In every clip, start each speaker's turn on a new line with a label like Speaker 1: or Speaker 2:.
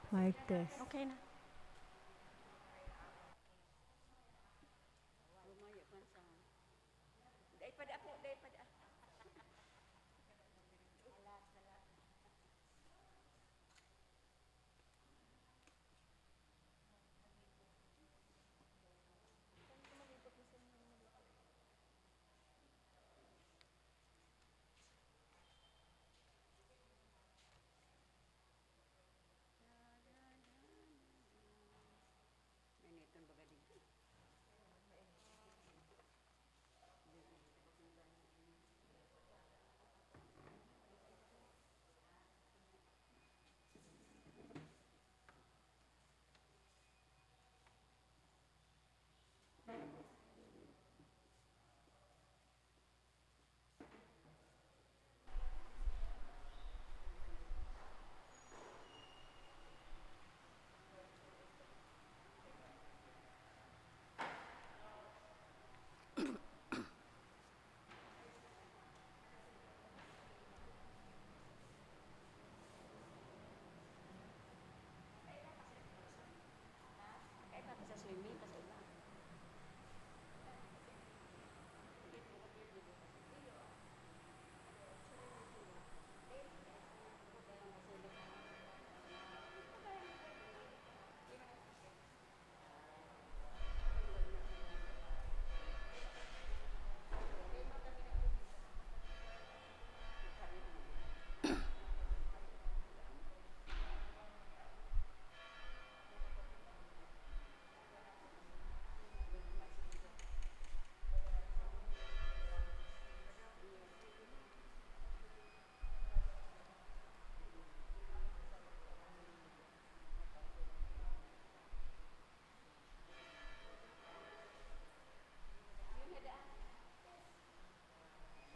Speaker 1: Mic test.
Speaker 2: Okay na.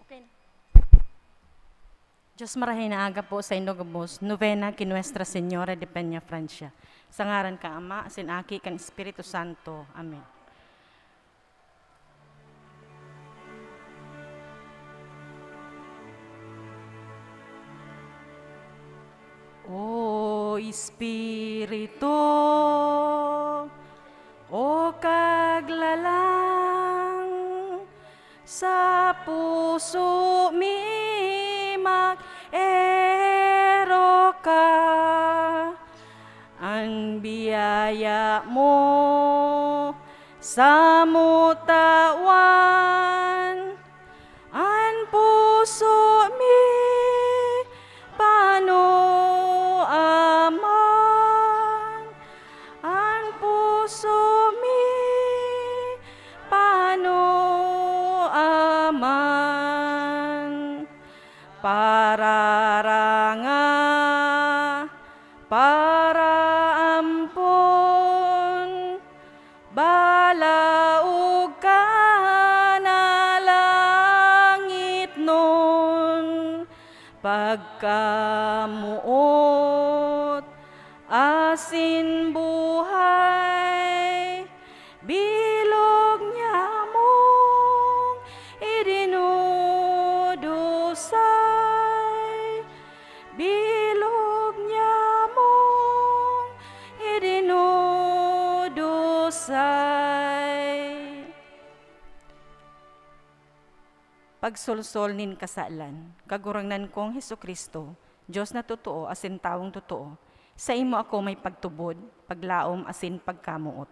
Speaker 2: Okay na. Diyos marahay na aga po sa Indogabos, novena kay Nuestra Señora de Peña Francia. Sa ngaran ka Ama, sinaki kan Espiritu Santo. Amen. O Espiritu, o kaglalang, sa puso mi mag-ero ka, ang biyaya mo sa mutawan, ang puso mi pano aman, ang puso mi pano aman, pararanga para ampon balaog ka na langit nun, pagkamuot asin buhay, bilog niya mong idinudusay, bilog niya mong idinudusay. Pagsulsol nin kasalan, kagurangnan kong Hesukristo, Diyos na totoo asin taong totoo, sa imo ako may pagtubod, paglaom asin pagkamuot.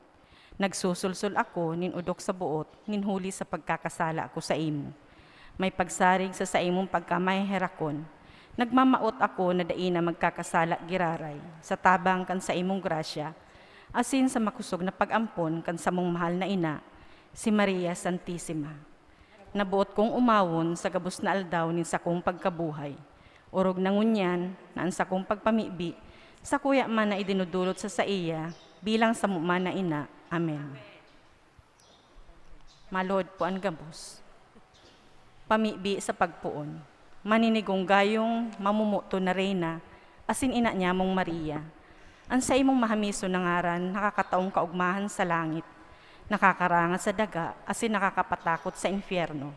Speaker 2: Nagsusulsol ako nin udok sa buot, nin huli sa pagkakasala ako sa imo. May pagsarig sa imong pagkamaherakon, nagmamaot ako na daina magkakasala giraray, sa tabang kan sa imong grasya, asin sa makusog na pag-ampon kan sa mong mahal na ina, si Maria Santissima. Nabuot kong umawon sa gabos na aldaw nin sa kong pagkabuhay. Urog na ngunyan, naan sa kong pagpamibi, sa kuya man na idinudulot sa iya, bilang sa man na ina. Amen. Malod po ang gabos. Pamibi sa pagpuon. Maninigong gayong mamumuto na reyna, asin ina niya mong Maria. Ang sa imong mahamiso na ngaran, nakakataong kaugmahan sa langit, nakakarangat sa daga, asin nakakapatakot sa infyerno.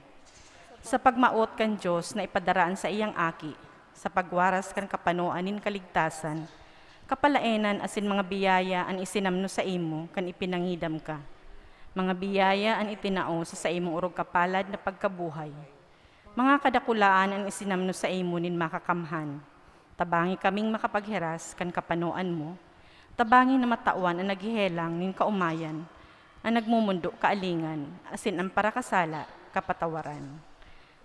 Speaker 2: Sa pagmaot kan Diyos na ipadaraan sa iyang aki, sa pagwaras kan kapanuanin kaligtasan, Kapalaenan asin mga biyaya an isinamno sa imo kan ipinangidam ka. Mga biyaya an itinao sa imong urog kapalad na pagkabuhay. Mga kadakulaan ang isinamno sa imo nin makakamhan. Tabangi kaming makapagheras kan kapanoan mo. Tabangi na matawan ang naghihelang nin kaumayan. Ang nagmumundo kaalingan, asin ang parakasala, kapatawaran.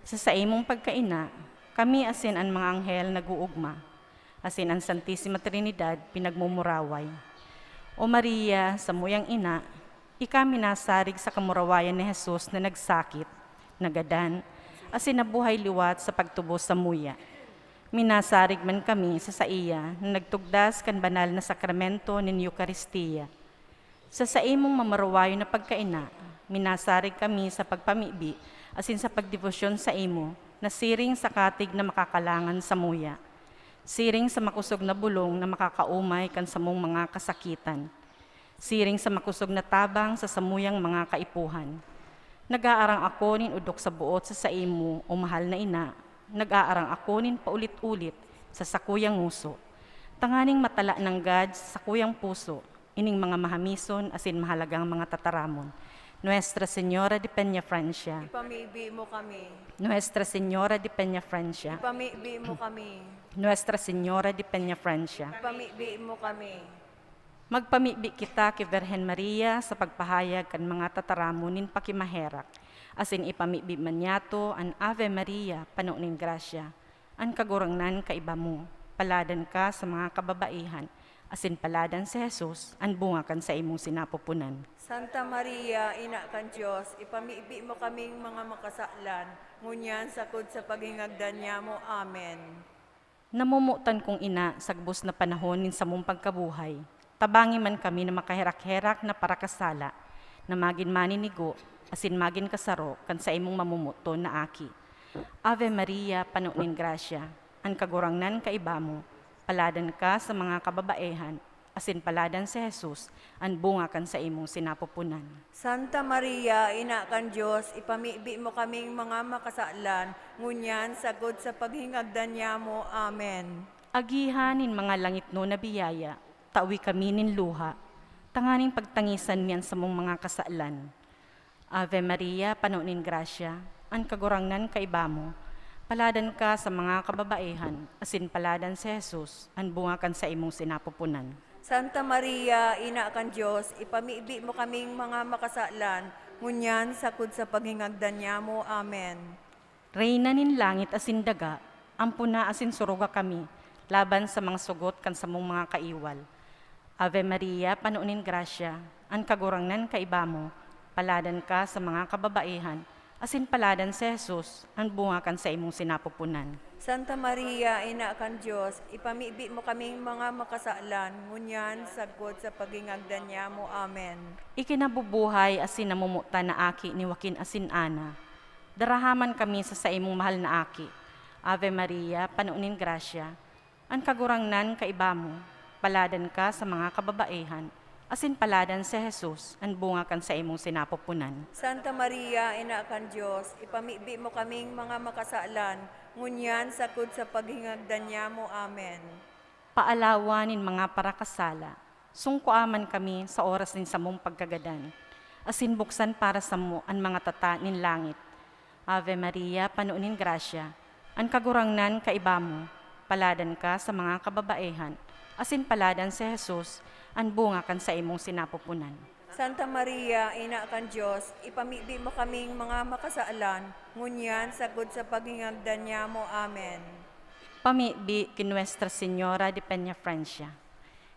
Speaker 2: Sa imong pagkaina, kami asin ang mga anghel naguugma. Asin ang Santissima Trinidad pinagmumuraway. O Maria, sa muyang ina, ikami nasarig sa kamurawayan ni Jesus na nagsakit, nagadan, asin nabuhay liwat sa pagtubos sa muya. Minasarig man kami sa iya na nagtugdas kan banal na sakramento nin Eucharistia. Sa imong mamarawayo na pagkaina, minasarig kami sa pagpamibi, asin sa pagdebosyon sa imo, na siring sa katig na makakalangan sa muya. Siring sa makusog na bulong na makakaumay kan samong mga kasakitan. Siring sa makusog na tabang sa samuyang mga kaipuhan. Nag-aarang ako nin udok sa buot sa imo, o mahal na ina. Nag-aarang ako nin paulit-ulit sa sakuyang nguso. Tanganing matala ng God sa sakuyang puso, ining mga mahamison asin mahalagang mga tataramon. Nuestra Señora de Peñafrancia.
Speaker 1: Ipamibi mo kami.
Speaker 2: Nuestra Señora de Peñafrancia.
Speaker 1: Ipamibi mo kami.
Speaker 2: Nuestra Señora de Peñafrancia.
Speaker 1: Ipamibi mo kami.
Speaker 2: Magpamibi kita kay Virgen Maria sa pagpahayag kan mga tataramunin pakimaherak. Asin ipamibi manyato an Ave Maria, panunin grasya. An kagurangnan kaiba mo, paladan ka sa mga kababaihan. Asin paladan si Jesus, an bunga kan sa imong sinapupunan.
Speaker 1: Santa Maria, Ina kan Diyos, ipamibi mo kaming mga makasaklan, ngunyan sakod sa paghingagdan niya mo. Amen.
Speaker 2: Namumutan kong ina, sagbos na panahon nin sa mong pagkabuhay. Tabangi man kami na makaherak-herak na parakasala, na magin maninigo, asin magin kasaro, kan sa imong mamumuto na aki. Ave Maria, panunin grasya, an kagurangnan kaiba mo, paladan ka sa mga kababaehan, asin paladan si Jesus, an bunga kan sa imong sinapupunan.
Speaker 1: Santa Maria, Ina kan Diyos, ipamibi mo kaming mga makasaklan, ngunyan sagod sa paghingagdan niya mo. Amen.
Speaker 2: Agihanin mga langit no na biyaya, tawi kami nin luha, tanganing pagtangisan miyan sa mong mga kasaalan. Ave Maria, panunin grasya, an kagurangnan kaiba mo, paladan ka sa mga kababaehan, asin paladan si Jesus, an bunga kan sa imong sinapupunan.
Speaker 1: Santa Maria, Ina kan Diyos, ipamibi mo kaming mga makasaklan, ngunyan sakod sa paghingagdan niya mo. Amen.
Speaker 2: Reyna nin langit asin daga, ampuna asin suruga kami, laban sa mga sugot kan sa mong mga kaiwal. Ave Maria, panunin grasya, an kagurangnan kaiba mo, paladan ka sa mga kababaihan, asin paladan si Jesus, ang bunga kan sa imong sinapupunan.
Speaker 1: Santa Maria, Ina kan Diyos, ipamibi mo kaming mga makasaklan, ngunyan sagod sa paghingagdan niya mo. Amen.
Speaker 2: Ikinabubuhay asin namumuta na aki ni Joaquin asin Ana. Darahaman kami sa imong mahal na aki. Ave Maria, panunin grasya, an kagurangnan kaiba mo, paladan ka sa mga kababaihan, asin paladan si Jesus, ang bunga kan sa imong sinapupunan.
Speaker 1: Santa Maria, Ina kan Diyos, ipamibi mo kaming mga makasaklan, ngunyan sakod sa paghingagdan niya mo. Amen.
Speaker 2: Paalawanin mga parakasala, sungkuaman kami sa oras nin sa mong pagkagadan, asin buksan para sa mo ang mga tata nin langit. Ave Maria, panunin grasya, ang kagurangnan kaiba mo, paladan ka sa mga kababaehan, asin paladan si Jesus, ang bunga kan sa imong sinapupunan.
Speaker 1: Santa Maria, Ina kan Diyos, ipamibi mo kaming mga makasaalan, ngunyan sagod sa paghingagdan niya mo. Amen.
Speaker 2: Pamibi kin Nuestra Señora de Peñafrancia.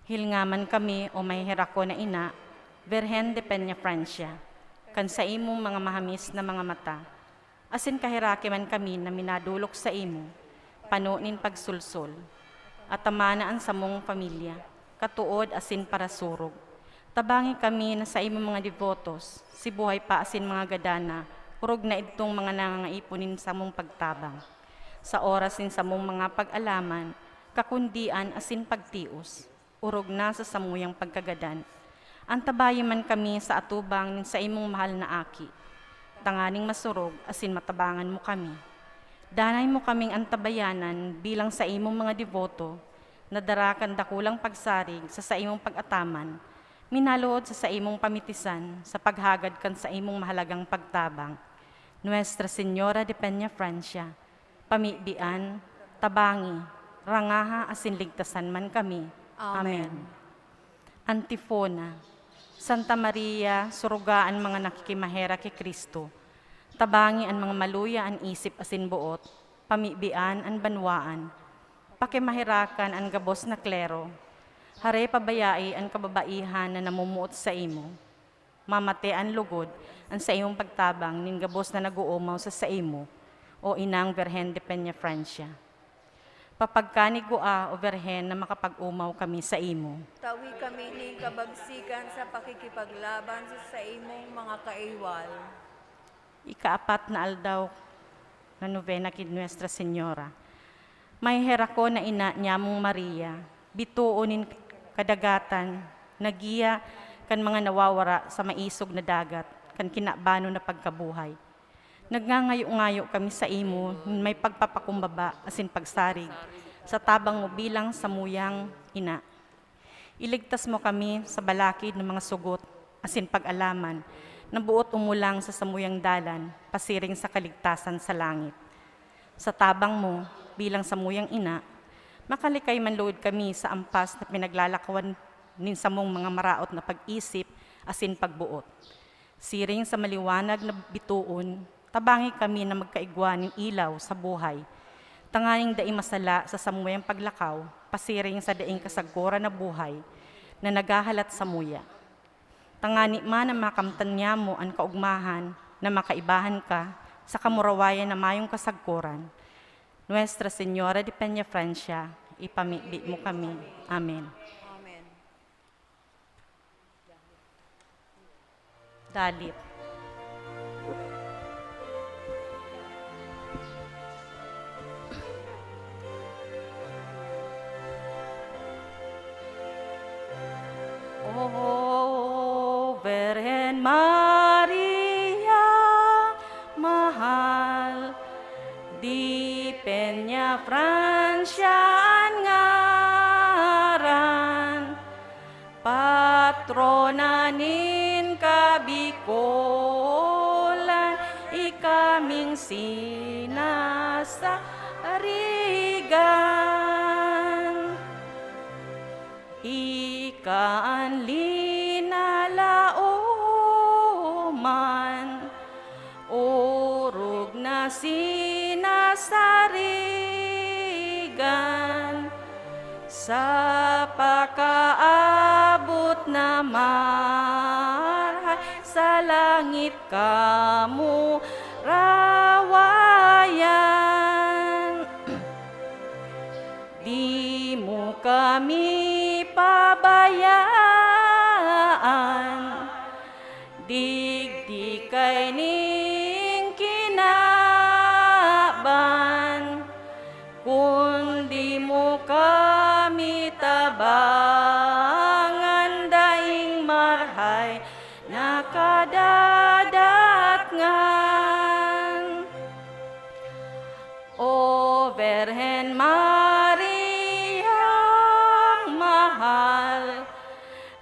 Speaker 2: Hilngaman kami o may hirako na ina, Virgen de Peñafrancia, kan sa imong mga mahamis na mga mata, asin kahiraki man kami na minadulok sa imo, panunin pagsulsol, at tamanaan sa mong pamilya, katuod asin para surog. Tabangi kami na sa imong mga devotos, si buhay pa asin mga gadana, urog na itong mga nangangaipunin sa mong pagtabang. Sa oras din sa mong mga pag-alaman, kakundian asin pagtios, urog na sa samuyang pagkagadan. Antabayin man kami sa atubang sa imong mahal na aki, tanganing masurog asin matabangan mo kami. Danay mo kaming antabayanan bilang sa imong mga devoto, nadarakan dakulang pagsarig sa imong pag-ataman, minaluod sa imong pamitisan, sa paghagad kan sa imong mahalagang pagtabang. Nuestra Señora de Peña Francia, pamibian, tabangi, rangaha asin ligtasan man kami.
Speaker 1: Amen.
Speaker 2: Antifona. Santa Maria, surugaan mga nakikimahera kay Kristo, tabangi an mga maluya an isip asin buot, pamibian an banwaan, pakimahirakan an gabos na klero, hare pabayai an kababaihan na namumuot sa imo, mamate an lugod an sa imong pagtabang ning gabos na naguumaw sa imo, o inang Virgen de Peña Francia. Papagkanigua o Virgen na makapag-umaw kami sa imo.
Speaker 1: Tawi kami ning kabagsikan sa pakikipaglaban sa imong mga kaiwal.
Speaker 2: Ikaapat na aldaw na novena kid Nuestra Señora. May herako na ina niyamong Maria, bituonin kadagatan, nagiya kan mga nawawara sa maisog na dagat, kan kinabano na pagkabuhay. Nagngangayo-ngayo kami sa imo, may pagpapakumbaba asin pagsarig, sa tabang mo bilang samuyang ina. Iligtas mo kami sa balakid ng mga sugot, asin pag-alaman, na buot umulang sa samuyang dalan, pasiring sa kaligtasan sa langit. Sa tabang mo, bilang samuyang ina, makalikay manluod kami sa ampas na pinaglalakawan nin samong mga maraot na pag-isip, asin pagbuot. Siring sa maliwanag na bituon, tabangi kami na magkaigwa ng ilaw sa buhay. Tanganing daing masala sa samuyang paglakaw, pasiring sa daing kasagura na buhay, na nagahalat sa muya. Tangani man na makamtan niya mo ang kaugmahan, na makaibahan ka sa kamurawayan na mayong kasagkuran. Nuestra Señora de Peña Francia, ipamibi mo kami. Amen.
Speaker 1: Amen.
Speaker 2: Dalit. Oh, Virgen Maria, mahal, di Peña Francia ang ngaran, patrona nin Kabikulan, ikaming sinasarigan. Ikaan linalaoman, urog na sinasarigan, sa pakaabot na marhay, sa langit kamu rawayan. Di mo kami pabayaan, digdi kay ning kinaban, kundi mo kami tabangan, daing marhay na kadadatngan. O Virgen Maria, mahal,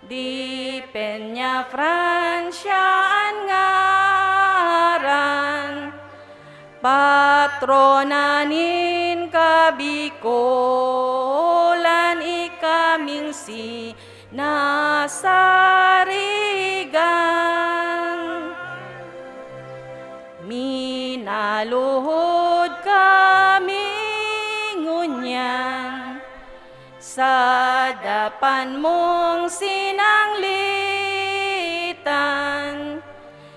Speaker 2: di Peña Francia ang ngaran, patrona nin Kabikulan, ikaming sinasarigan. Minaluhod kami ngunyan, sa dapan mong sinanglitan,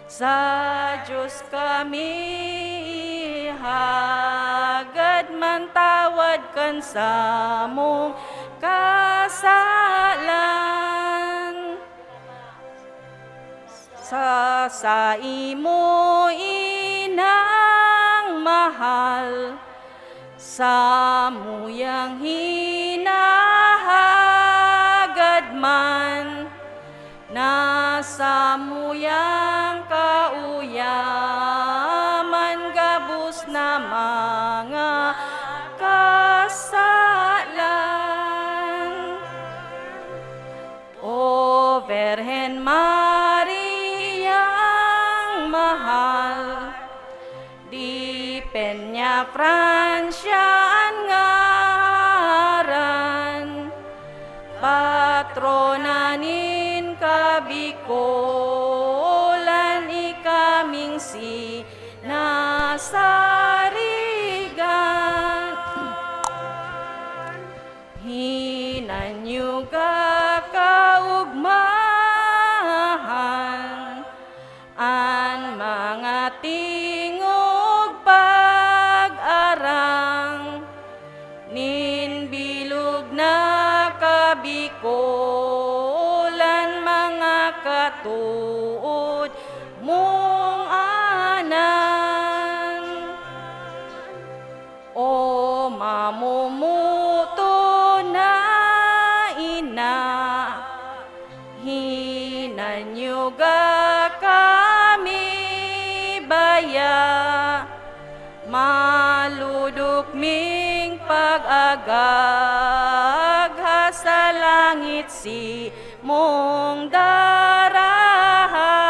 Speaker 2: sa Diyos kami hagad, man tawad kan sa mong kasalan. Sa imo inang mahal, sa muyang hinahagad man, nasa muyang kauyaman, gabos na mga kasalan. Virgen Maria ang mahal, di Peña Francia ang ngaran, patrona nin Kabikolan, ikaming si nasarigan. Hinanyuga kaugmahan, an mga tingog pag-arang, nin bilog na Kabikolan, mga katuod mong anan. O mamumuto na ina, hinanyuga kami baya, maludok ming pag-agag, sa langit si mong daraha.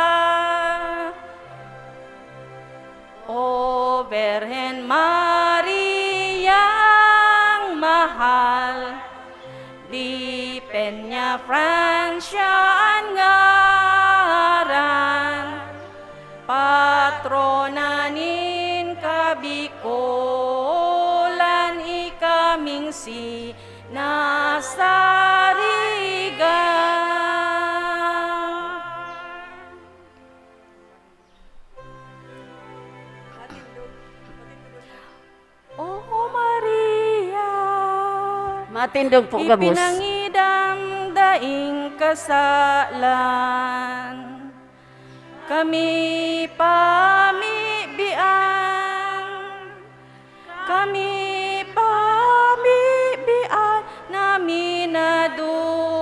Speaker 2: O Virgen Maria ang mahal, di Peña Francia ang ngaran, patrona nin Kabikolan, ikaming si nasarigan. O Maria,
Speaker 3: Matindog po ka, boss.
Speaker 2: ipinangidam daing kasalan, kami pamibian, nami naduluksi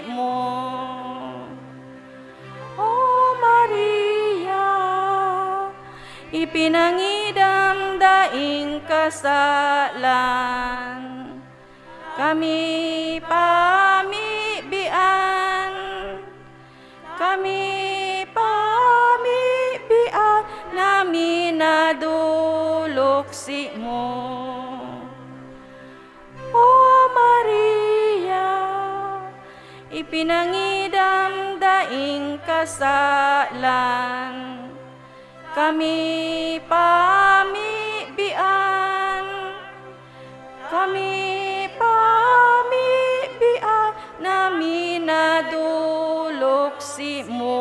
Speaker 2: mo. O Maria, ipinangidam daing kasalan, kami pamibian, nami naduluksi mo. O Maria, ipinangidam daing kasalan, kami pamibian, nami naduluksi mo.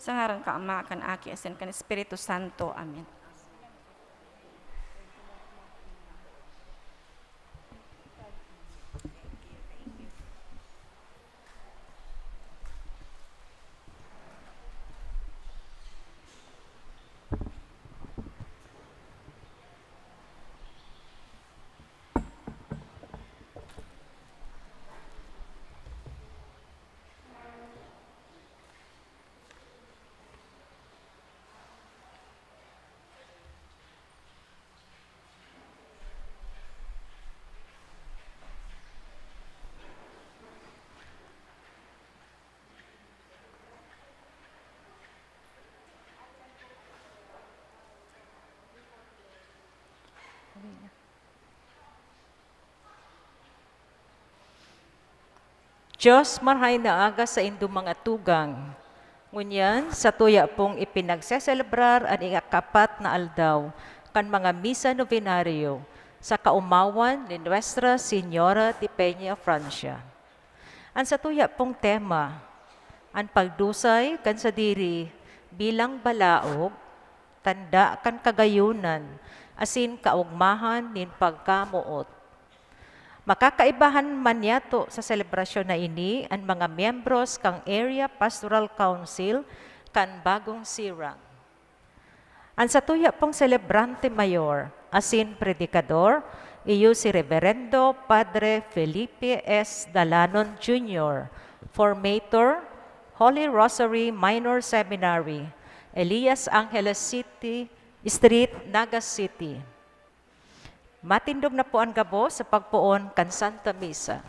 Speaker 2: Sa ngaran ka Ama, kan Aki, asin kan Espiritu Santo. Amen.
Speaker 4: Diyos, marhay na aga sa indong mga tugang. Ngunyan, sa tuya pong ipinagseselebrar ang ikapat na aldaw kan mga misa novenario sa kaumawan ni Nuestra Señora de Peña Francia. Ang sa tuya pong tema, ang pagdusay kan sa diri bilang balaog, tanda kan kagayunan, asin kaugmahan nin pagkamuot. Makakaibahan man yato sa selebrasyon na ini ang mga miyembros kang Area Pastoral Council kan Bagong Sirang. Ang sa tuya pong celebrante mayor, asin predikador, iyo si Reverendo Padre Felipe S. Dalanon Jr., Formator, Holy Rosary Minor Seminary, Elias Angeles City, Street, Naga City. Matindog na po ang gabo sa pagpuon kan Santa Misa.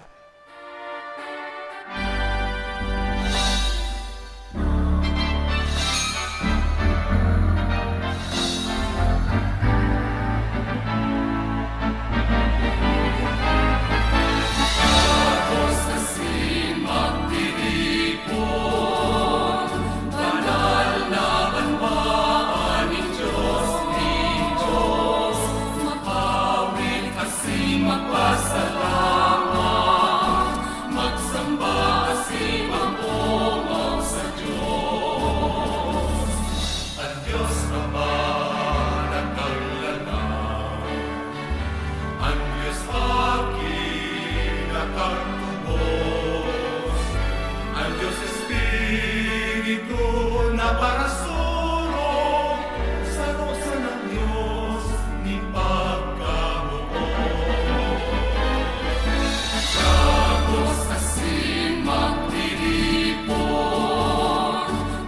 Speaker 5: Espiritu na parasuro sa rosa ng Diyos ni pagkabuo. Tapos asin magtiripon,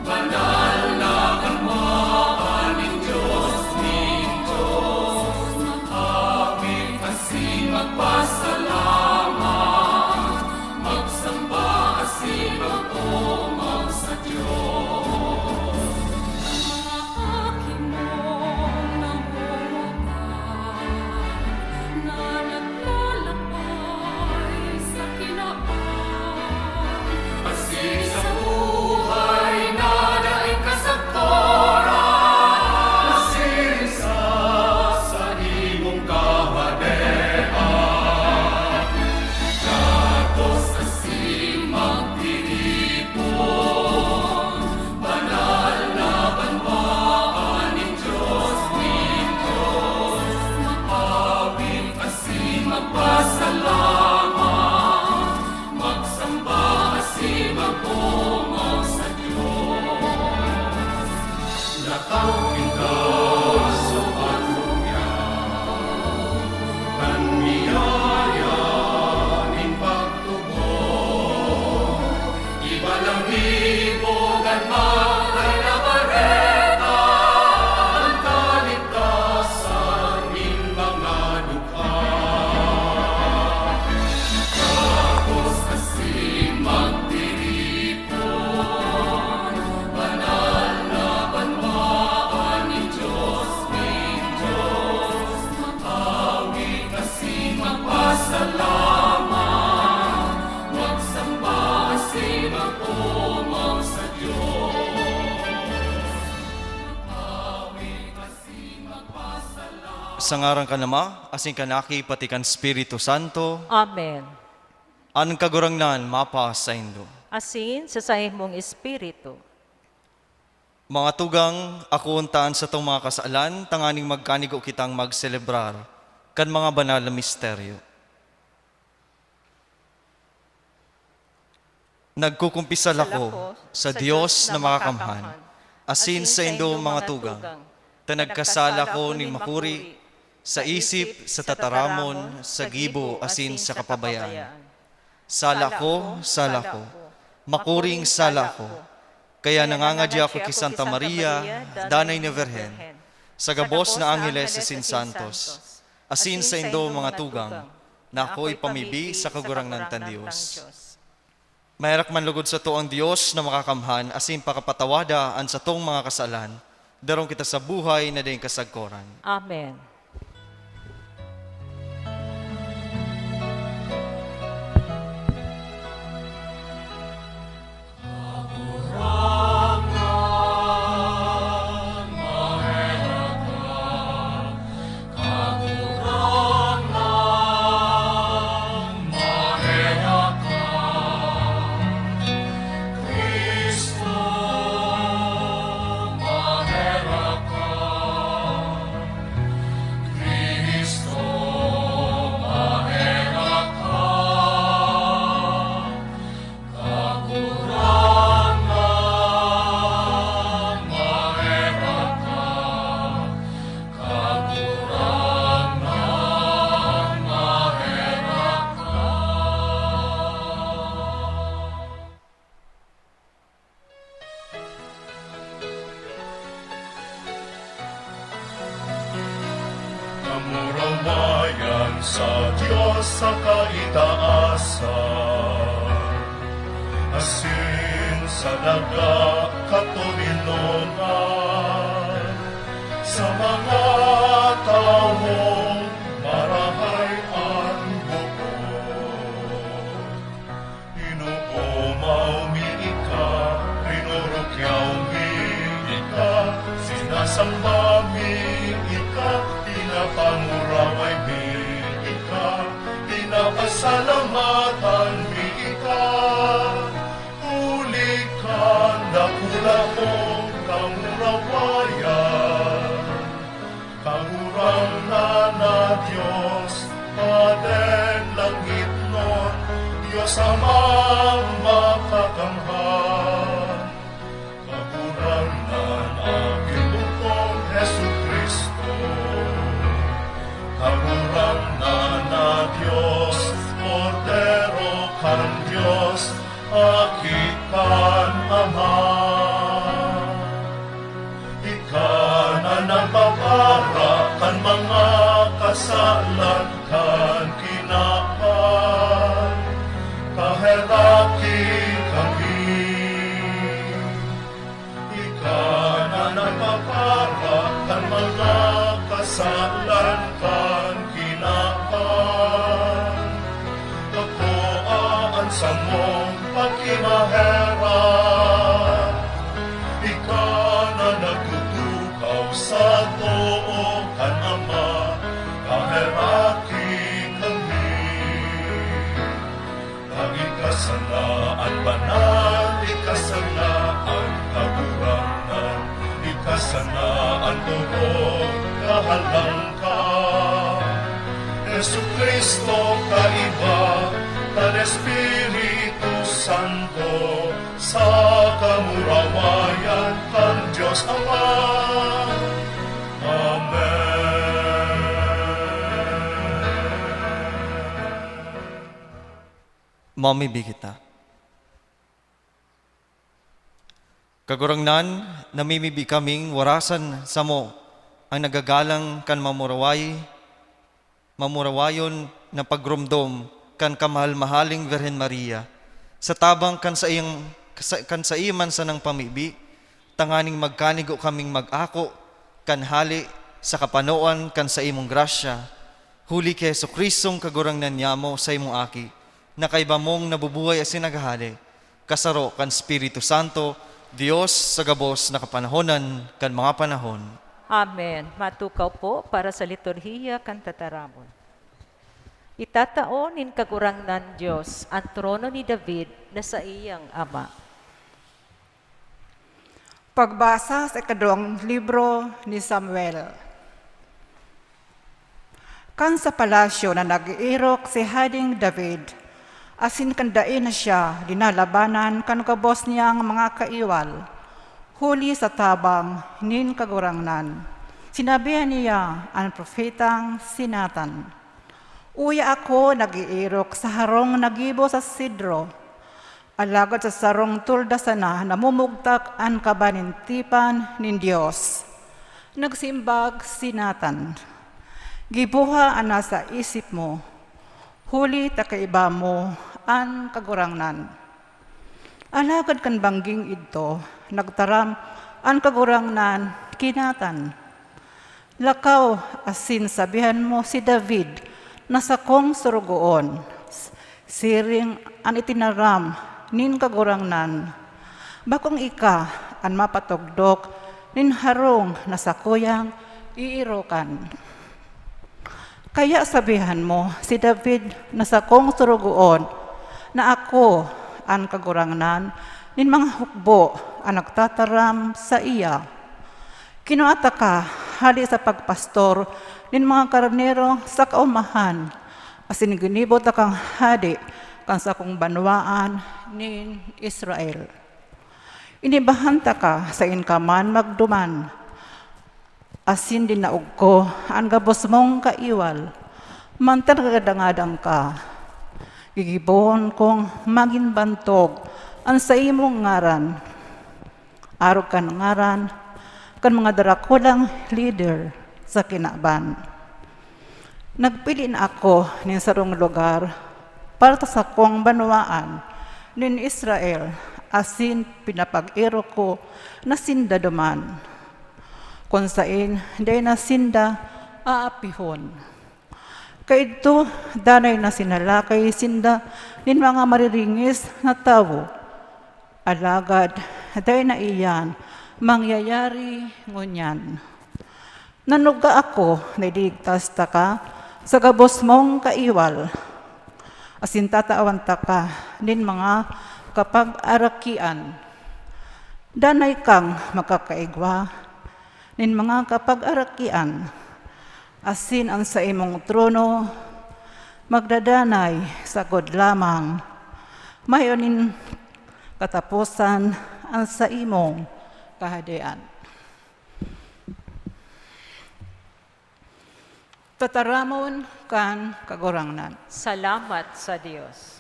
Speaker 5: banal na kamaan ng Diyos ni Diyos. Aming asin magpasalamat, magsamba asin magpumang sa Diyos.
Speaker 6: Aking mong namumukan na naglalakbay sa kinaan.
Speaker 5: Asin sa buhay na daing kasagporan, masirisa sa imong kahadean. Datos asin magtiripon, banal na banbaan ng Diyos ni Diyos. Aming asin magpasalamat, magsamba asin magpumang sa Diyos. Lakaw ikaw sa pagluyaw, kaniyaya ning pagtubo. Iba lang libog at matay na bareta, ang kaligtasan ning mga dukha. Tapos asin magtiripon, banal na banbaan ng Diyos ning Diyos. Awit asin magpasalamat, magsamba asin magpumang sa Diyos. Awit asin magpasalamat.
Speaker 7: Sa ngaran ka nama, asing kanaki pati kan Espiritu Santo,
Speaker 4: Amen.
Speaker 7: anong kagurangnan mapa sa Indo.
Speaker 4: Asin sa sahih mong espiritu.
Speaker 7: Mga tugang, ako untaan sa itong mga kasalan, tanganing magkanigo kitang magselebrar, kan mga banal na misteryo. Nagkukumpisal ako sa Diyos na makakamhan, asin sa Indo mga tugang, tanagkasala ko ning makuri, sa isip, sa tataramon, sa gibo, asin sa kapabayaan. Sala ko, makuring sala ko. Kaya nangangadya ako kay Santa Maria, Danay na Virhen, sa gabos na Angeles asin Santos, asin sa Indo mga tugang, na ako'y pamibi sa kagurangnan tan Diyos. Mayarak man lugod sa to ang Diyos na makakamhan, asin pakapatawada an sa tong mga kasalan, darong kita sa buhay na daing kasagkoran.
Speaker 4: Amen.
Speaker 5: Namurawayan sa Diyos sa kaitaasan, asin sa daga katulinongan, sa mga taong marahay ang bukod. Inuumaw miika, rinurukyaw miika, sinasamba miika, pinapanguraway miika, pinapasalamatan miika. Huli ka, nakula mong kamurawayan, kangurang na Diyos, Paden langit nun, Diyos amang makakamhan. akit kan Ama. Ika na nagpapara kan mga kasalan kan kinapan, kaheraki kami. Ika na nagpapara kan mga kasalan kan kinapan, kakuaan sa mong pagkimaheran. Ika na nagtutukaw sa too kan Ama, kaheraki kami. Ang ikasalaan banal, ikasalaan kagurangan, ikasalaan turong kahalang ka. Jesu Cristo kaiba, kan Espiritu Santo, sa kamurawayan kan Diyos Ama.
Speaker 7: Mamibig kita. Kagurangnan, namimibig kaming warasan sa mo ang nagagalang kan mamurawayon na pagrumdom kan kamahal-mahaling Virhen Maria. Sa tabang kan sa iman sa ng pamibi, tanganing magkanigo kaming mag-ako kan hali sa kapanoan kan sa imong grasya. Huli kay Jesu Kristong kagurangnan nyamo sa imong aki, na kaiba mong nabubuhay as sinaghali, kasaro kan Espiritu Santo, Diyos sa gabos na kapanahonan kan mga panahon.
Speaker 4: Amen. Matukaw po para sa liturhiya kan tataramon. Itataon in kagurangnan Diyos ang trono ni David na sa iyang ama.
Speaker 8: Pagbasa sa ikaduang libro ni Samuel. Kan sa palasyo na nag-iirok si Hading David, asin kandain na siya, dinalabanan kan kabos niyang mga kaiwal, huli sa tabang nin kagurangnan. Sinabihan niya ang propetang si Nathan, "Uya ako nag-iirok sa harong nagibo sa sidro, alagad sa sarong tulda sana namumugtak ang kabanintipan nin Diyos." Nagsimbag si Nathan, "Gibuha ana sa isip mo, huli ta kaiba mo ang kagurangnan." Alagad kan bangging ito, nagtaram ang kagurangnan kinatan, "Lakaw asin sabihan mo si David na sa kong surugoon, siring an itinaram nin kagurangnan, bakong ika an mapatugdok nin harong na sa kuyang iirokan. Kaya sabihan mo si David na sa kong surugoon na ako ang kagurangnan nin mga hukbo ang nagtataram sa iya. Kinuata ka hali sa pagpastor nin mga karnero sa kaumahan, asin ginibot akang hadi kan sa kong banwaan nin Israel. Inibahanta ka sa inkaman magduman, asin dinaog ko ang gabos mong kaiwal, mantan kagadangadang ka. Gigibohon kong maging bantog ang sa imong ngaran. Arog kan ngaran, kan mga darakulang leader sa kinaban. Nagpili na ako nin sarong lugar para sa kong banwaan nin Israel, asin pinapag-iro ko na sinda duman. Kung sain, day na sinda aapihon. Kaito, danay na sinalakay sinda nin mga mariringis na tao. Alagad, day na iyan, mangyayari ngunyan. Nanuga ako, nailigtas ta ka, sa gabos mong kaiwal. Asin tataawan ta ka, nin mga kapag-arakian. Danay kang makakaigwa, nin mga kapag-arakian. Asin ang sa imong trono, magdadanay sagod lamang. Mayonin katapusan ang sa imong kahadian. Tataramon kan kagurangnan.
Speaker 4: Salamat sa Diyos.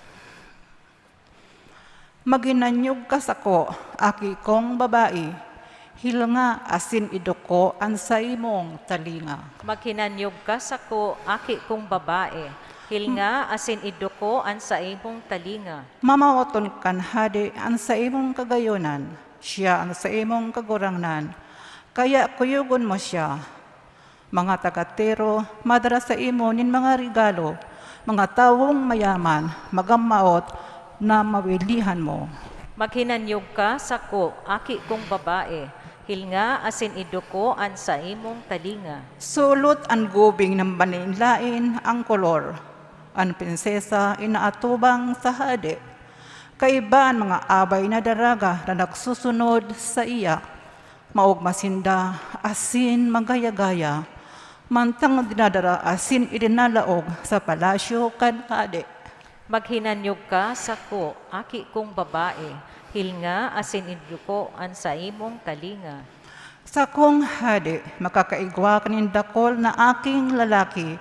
Speaker 8: Maginanyog ka sako, aki kong babae, hilnga asin idoko an sa imong talinga.
Speaker 4: Maghinanyog ka sako, aki kong babae, hilnga asin iduko an sa imong talinga.
Speaker 8: Mamawaton kan hadi an sa imong kagayonan, siya an sa imong kagurangnan, kaya kuyugon mo siya. Mga tagatero, madara sa imo nin mga regalo, mga tawong mayaman, magamaot na mawilihan mo.
Speaker 4: Maghinanyog ka sako, aki kong babae, hilnga asin iduko an sa imong talinga.
Speaker 8: Sulot ang gubing ng baninlain ang kolor, ang prinsesa inaatubang sa hadi. Kaiba ang mga abay na daraga na nagsusunod sa iya, maog masinda, asin magaya-gaya, mantang dinadara asin idinalaog sa palasyo kan hadi.
Speaker 4: Maghinanyog ka sako, aki kong babae, hilnga asin iduko an sa imong talinga.
Speaker 8: Sa kong hadi, makakaigwa kanin dakol na aking lalaki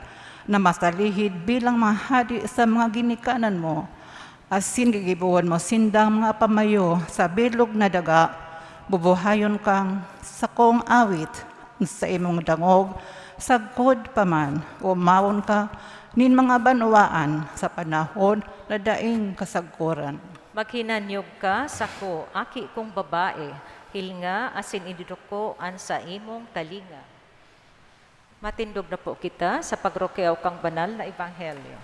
Speaker 8: na masalihid bilang mga hadi sa mga ginikanan mo. Asin gigibuan mo sindang mga pamayo sa bilog na daga, bubuhayon kang sa kong awit sa imong dangog, sagkod paman, umawon ka nin mga banwaan sa panahon na daing kasagkuran.
Speaker 4: Maghinanyog ka sako, aki kong babae, hilnga asin iduko an sa imong talinga. Matindog na po kita sa pagrokyaw kang banal na ebanghelyo.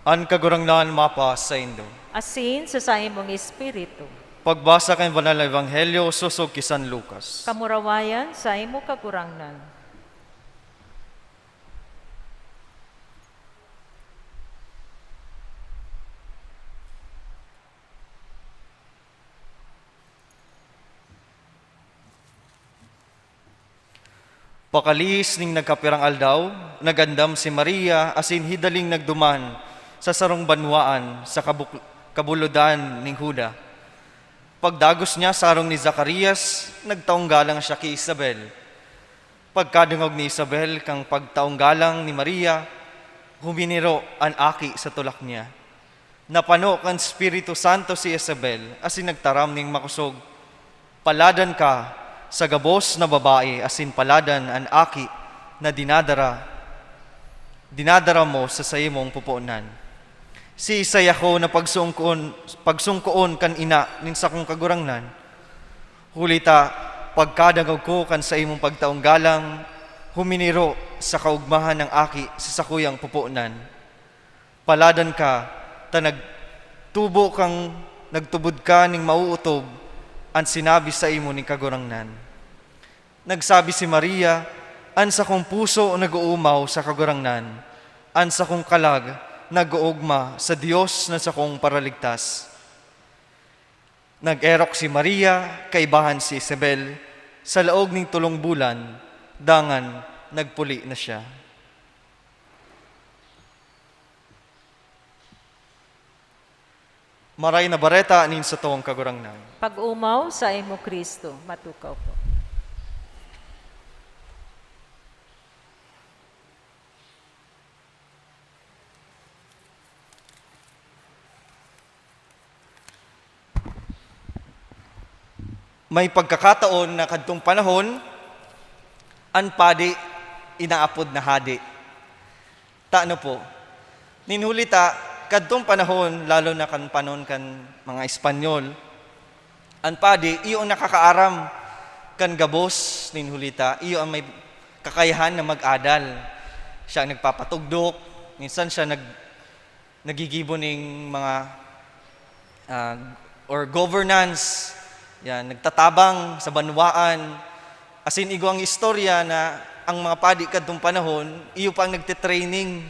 Speaker 7: An kagurangnan mapa sa Indo.
Speaker 4: Asin sa imong espiritu.
Speaker 7: Pagbasa kay banal na ebanghelyo susog kay San Lucas.
Speaker 4: Kamurawayan sa imo kagurangnan.
Speaker 7: Pakalis ning nagkapirang aldaw, nagandam si Maria asin hidaling nagduman sa sarong banwaan sa kabuludan ning Huda. Pagdagos niya sarong ni Zacarias, nagtaong galang siya kay Isabel. Pagkadungog ni Isabel kang pagtaong galang ni Maria, huminiro ang aki sa tulak niya. Napano kan Espiritu Santo si Isabel asin nagtaram ning makusog, paladan ka sa gabos na babae asin paladan ang aki na dinadara mo sa sayimong pupunan. Si Isaya ko na pagsungkoon kan ina nin sa kong kagurangnan. Hulita, pagkadangog ko kan sa imong pagtaong galang, huminiro sa kaugmahan ng aki sa sakuyang pupunan. Paladan ka, ta nagtubod ka ning mauutob, ang sinabi sa imo ni kagurangnan. Nagsabi si Maria, an sa kong puso nag-uumaw sa kagurangnan, an sa kong kalag nag-uugma sa Diyos na sa kong paraligtas. Nag-erok si Maria, kaibahan si Isabel, sa laog ning 3 bulan, dangan nagpuli na siya. Maray na bareta nin sa tuong kagurangnan.
Speaker 4: Pag-umaw sa imo Kristo, matukaw po.
Speaker 7: May pagkakataon na kadtong panahon, ang padi inaapod na hadi. Taano po? Ninhulita, kadtong panahon, lalo na kan panon kan mga Espanyol, ang padi, iyo ang nakakaaram kan gabos, ninhulita, iyo ang may kakayahan na mag-adal. Siya ang nagpapatugdok, minsan siya nagigibo ng mga or governance, yan, nagtatabang sa banwaan. As in, igo ang istorya na ang mga padi kadtong panahon, iyo pa ang nagte-training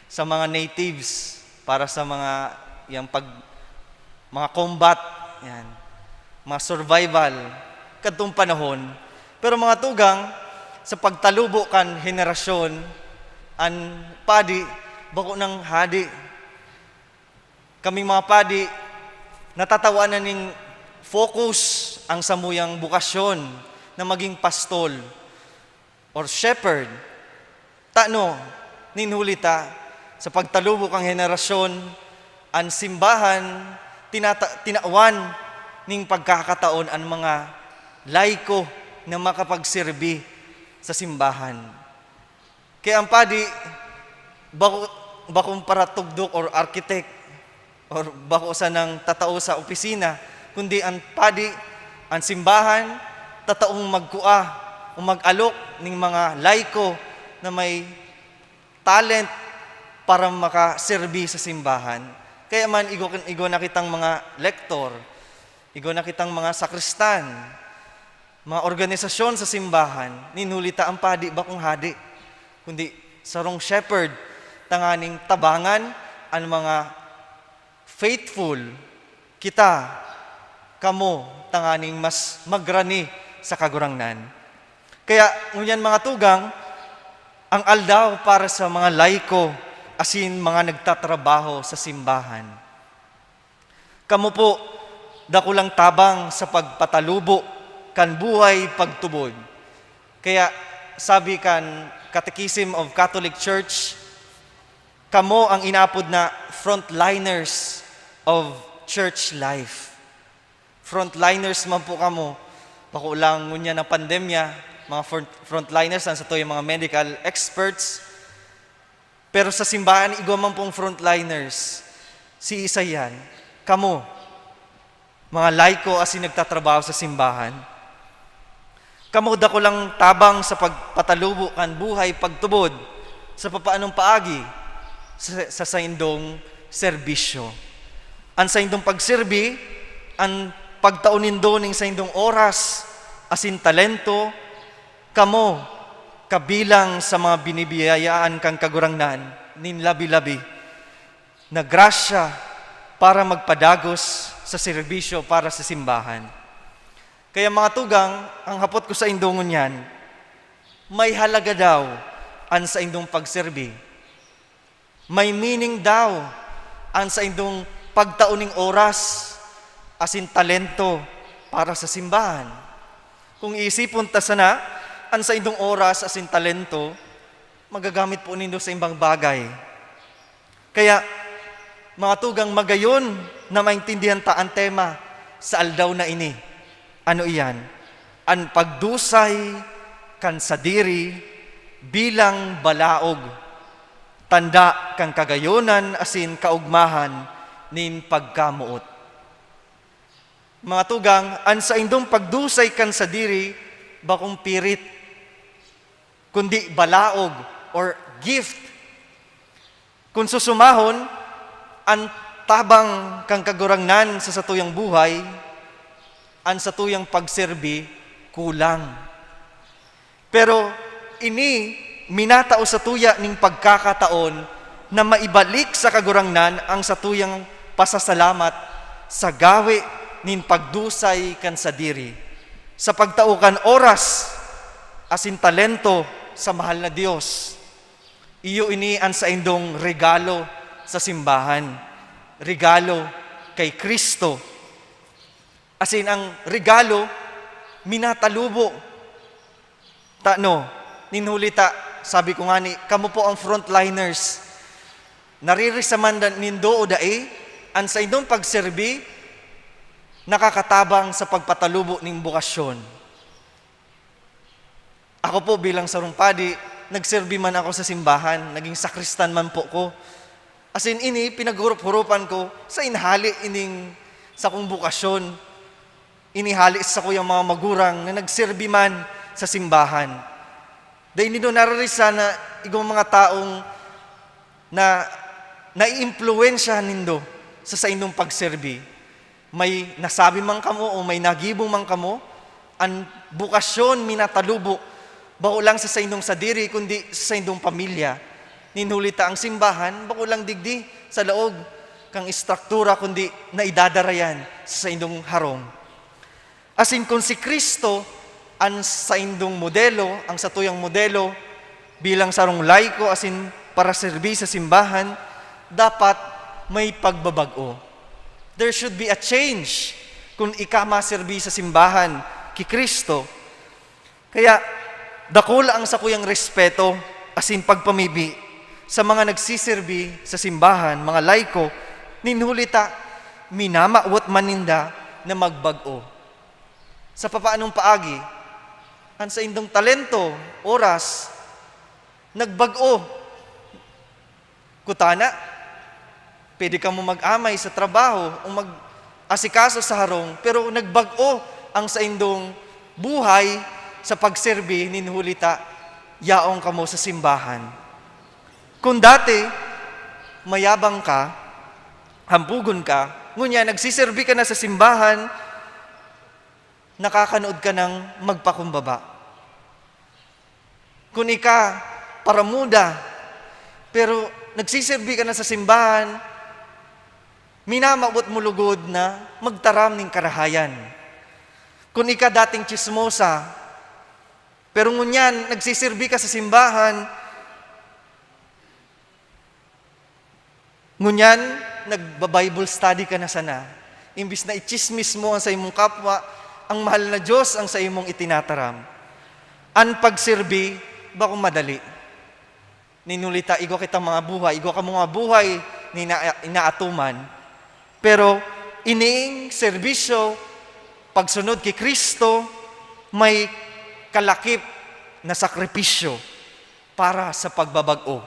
Speaker 7: sa mga natives para sa mga mga combat, yan, mga survival kadtong panahon. Pero mga tugang, sa pagtalubo kan henerasyon, ang padi bako ng hadi. Kaming mga padi, natatawanan ng focus ang samuyang bukasyon na maging pastol or shepherd. Tano, ninhulita, sa pagtalubo kang henerasyon, ang simbahan, tinawan ng pagkakataon ang mga laiko na makapagserbi sa simbahan. Kaya ang padi, bakong para tugdok or architect, or bako sa nang tatao sa opisina, kundi ang padi, ang simbahan, tataong magkua o mag-alok ng mga laiko na may talent para makaserbi sa simbahan. Kaya man, igo na kitang mga lektor, igo na kitang mga sakristan, mga organisasyon sa simbahan, ninhulita ang padi bakong hadi, kundi sarong shepherd, tanganing tabangan ang mga faithful, kita, kamo, tanganing mas magrani sa kagurangnan. Kaya, ngunyan mga tugang, ang aldaw para sa mga laiko, asin mga nagtatrabaho sa simbahan. Kamo po, dakulang tabang sa pagpatalubo, kan buhay pagtubod. Kaya, sabi kan Catechism of Catholic Church, kamo ang inapod na frontliners of church life. Frontliners man po kamo. Pakulang ngunya na pandemya, mga frontliners, sa to yung mga medical experts. Pero sa simbahan, igo man pong frontliners. Si isa yan, kamo, mga laiko asin nagtatrabaho sa simbahan. Kamo da ko lang tabang sa pagpatalubo kan buhay pagtubod sa papaanong paagi sa saindong serbisyo. Ang saindong pagserbi, ang pagtaunin do ning saindong oras, asin talento, kamo, kabilang sa mga binibiyayaan kang kagurangnan, nin labi-labi, na grasya para magpadagos sa serbisyo para sa simbahan. Kaya mga tugang, ang hapot ko sa indongon yan, may halaga daw ang sa indong pagserbi. May meaning daw ang sa indong pagtauning oras, asin talento para sa simbahan. Kung iisipon ta sana, ang sa indong oras asin talento, magagamit po nindo sa imbang bagay. Kaya, mga tugang, magayon na maintindihan ta ang tema sa aldaw na ini. Ano iyan? Ang pagdusay kan sadiri bilang balaog, tanda kang kagayonan asin kaugmahan nin pagkamuot. Mga tugang, ang sa indong pagdusay kan sadiri bakong pirit, kundi balaog or gift. Kung susumahon, ang tabang kang kagurangnan sa satuyang buhay, ang satuyang pagserbi, kulang. Pero ini, minatao sa tuya ning pagkakataon na maibalik sa kagurangnan ang satuyang pasasalamat sa gawi nin pagdusay kan sadiri, sa pagtaukan oras, asin talento sa mahal na Diyos. Iyo ini ang sa indong regalo sa simbahan, regalo kay Kristo. Asin ang regalo, minatalubo. Ninhulita, sabi ko nga ni, kamo po ang frontliners. Naririsaman nindo o dae, ang sa indong pagserbi, nakakatabang sa pagpatalubo ng bukasyon. Ako po bilang sarumpadi, nagserbi man ako sa simbahan, naging sakristan man po ko. As in, ini, pinaghurup-hurupan ko sa inhali ining sa kong bukasyon. Inihali sa ko yung mga magurang na nagserbi man sa simbahan. Dahil nido nararisa na igong mga taong na nai-impluensyahan nindo sa inyong pagserbi. May nasabi man kamo o may nagibong man kamo, ang bukasyon minatalubo, bako lang sa inyong sadiri, kundi sa inyong pamilya. Ninhulita ang simbahan, bako lang digdi sa laog kang istruktura, kundi naidadarayan sa inyong harong. As in, kung si Kristo ang sa inyong modelo, ang satuyang modelo, bilang sarong laiko, as in, para serbi sa simbahan, dapat may pagbabago. There should be a change kung ika maserbi sa simbahan ki Kristo. Kaya, dakula ang sakuyang respeto, as in pagpamibi, sa mga nagsiserbi sa simbahan, mga laiko, ninhulita, minamawat maninda na magbago. Sa papaanong paagi, ang sa indong talento, oras, nagbago. Kutana, pwede ka mo mag-amay sa trabaho o mag-asikaso sa harong, pero nagbago ang sa indong buhay sa pagserbi, ninhulita, yaong ka mo sa simbahan. Kung dati, mayabang ka, hampugon ka, ngunya, nagsiserbi ka na sa simbahan, nakakanood ka ng magpakumbaba. Kung ika, paramuda, pero nagsiserbi ka na sa simbahan, minamabot mo lugod na magtaram ng karahayan. Kung ika dating chismosa, pero ngunyan, nagsisirbi ka sa simbahan, ngunyan, nagba-Bible study ka na sana. Imbis na i-chismis mo ang sa imong kapwa, ang mahal na Diyos ang sa imong itinataram. Ang pagsirbi, bako madali. Ninulita, igo kita mga buhay, igo ka mga buhay ni inaatuman. Pero, iniing serbisyo, pagsunod kay Kristo, may kalakip na sakripisyo para sa pagbabago.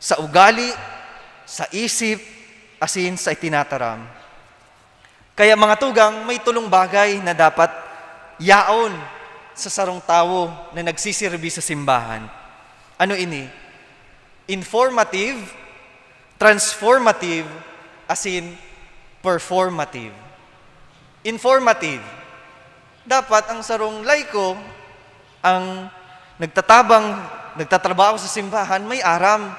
Speaker 7: Sa ugali, sa isip, asin sa itinataram. Kaya mga tugang, may tulong bagay na dapat yaon sa sarong tao na nagsisirbi sa simbahan. Ano ini? Informative, transformative, asin performative. Informative. Dapat ang sarong laiko, ang nagtatrabaho sa simbahan, may aram,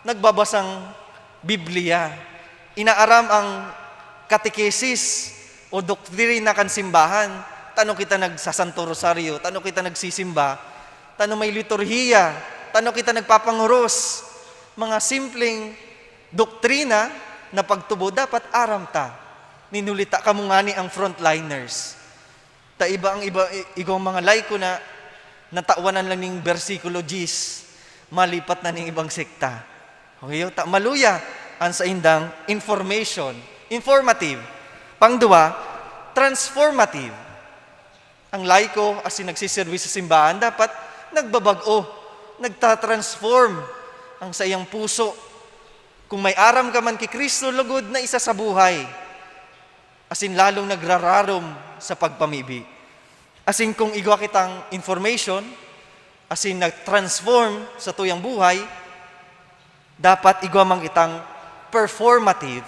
Speaker 7: nagbabasang Biblia, inaaram ang katekesis o doktrina kan simbahan, tanong kita nagsasanto rosaryo, tanong kita nagsisimba, tanong may liturhiya, tanong kita nagpapanguros, mga simpleng doktrina na pagtubo, dapat aram ta. Ninulita ka mo nga ni ang frontliners. Ta iba ang igong mga laiko na natawanan lang ng versikulo 10, malipat na ng ibang sekta. Okay, ta maluya ang sa indang information, informative. Pangdua, transformative. Ang laiko as in nagsiservi sa simbahan, dapat nagbabago, nagtatransform ang sa iyang puso. Kung may aram ka man kay Kristo, lugod na isa sa buhay. As in lalong nagrararom sa pagpamibi. As in kung igwa kitang information, as in nag-transform sa tuyang buhay, dapat igwa mang itang performative.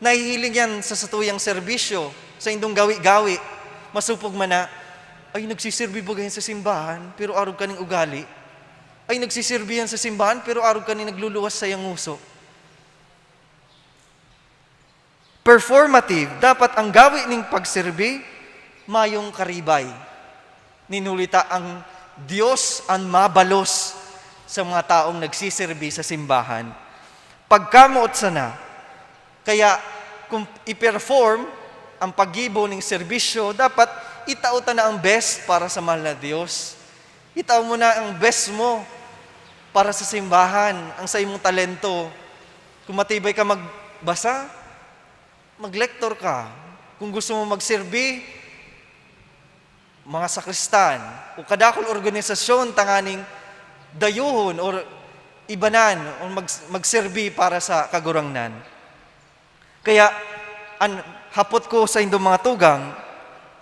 Speaker 7: Nahihiling yan sa satuyang serbisyo, sa indong gawi-gawi. Masupog man na, ay nagsisirbi ba ganyan sa simbahan, pero arog ka ning ugali. Ay nagsisirbi yan sa simbahan, pero arog ka ning nagluluwas sa iyang uso. Performative, dapat ang gawi ning pagsirbi, mayong karibay. Ninulita ang Diyos ang mabalos sa mga taong nagsisirbi sa simbahan. Pagkamuot sana, kaya kung i-perform ang paggibo ng serbisyo, dapat itao ta na ang best para sa mahal na Diyos. Itao mo na ang best mo para sa simbahan, ang sa imong talento. Kung matibay ka magbasa, mag-lector ka. Kung gusto mo magserbi, mga sakristan o kadakol organisasyon tanganing dayuhon or ibanan o magserbi para sa kagurangnan. Kaya hapot ko sa indong mga tugang,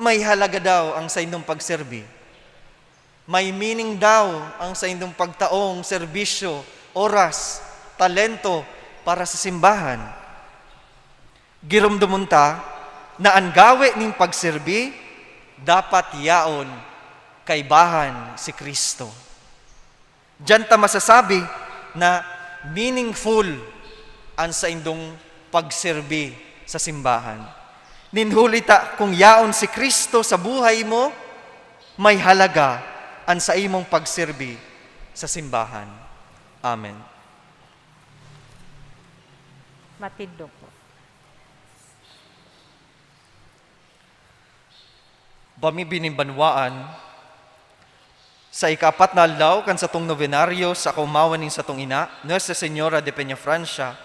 Speaker 7: may halaga daw ang sa indong pagserbi. May meaning daw ang sa indong pagtaong serbisyo, oras, talento para sa simbahan. Girumdumunta na ang gawe ning pagserbi dapat yaon kaibahan si Kristo. Diyan ta masasabi na meaningful ang sa indong pagserbi sa simbahan. Ninhuli ta kung yaon si Kristo sa buhay mo, may halaga ang sa imong pagserbi sa simbahan. Amen.
Speaker 4: Matindog po.
Speaker 7: Bamibinimbanwaan sa ika-4 na aldaw kan sa tong novenaryo sa kaumawaning sa tong ina, Nuestra Señora de Peñafrancia,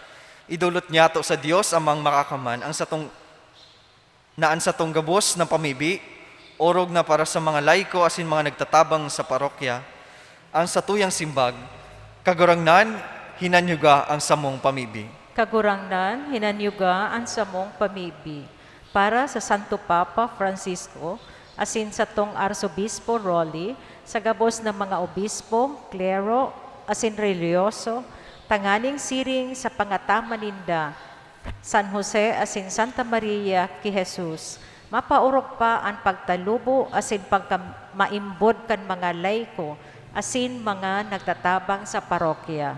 Speaker 7: idulot niya to sa Dios amang makakaman ang sa tong naan sa tong gabos ng pamibi, orog na para sa mga laiko asin mga nagtatabang sa parokya, ang sa tuyang simbag, kagurangnan, hinanyuga ang samong pamibi.
Speaker 4: Kagurangnan, hinanyuga ang samong pamibi. Para sa Santo Papa Francisco, asin sa tong Arsobispo Rolly, sa gabos ng mga obispo, klero, asin religyoso, tanganing siring sa pangatama ninda, San Jose asin Santa Maria ki Jesus, mapaurok pa ang pagtalubo asin pagmaimbod kan mga laiko, asin mga nagtatabang sa parokya.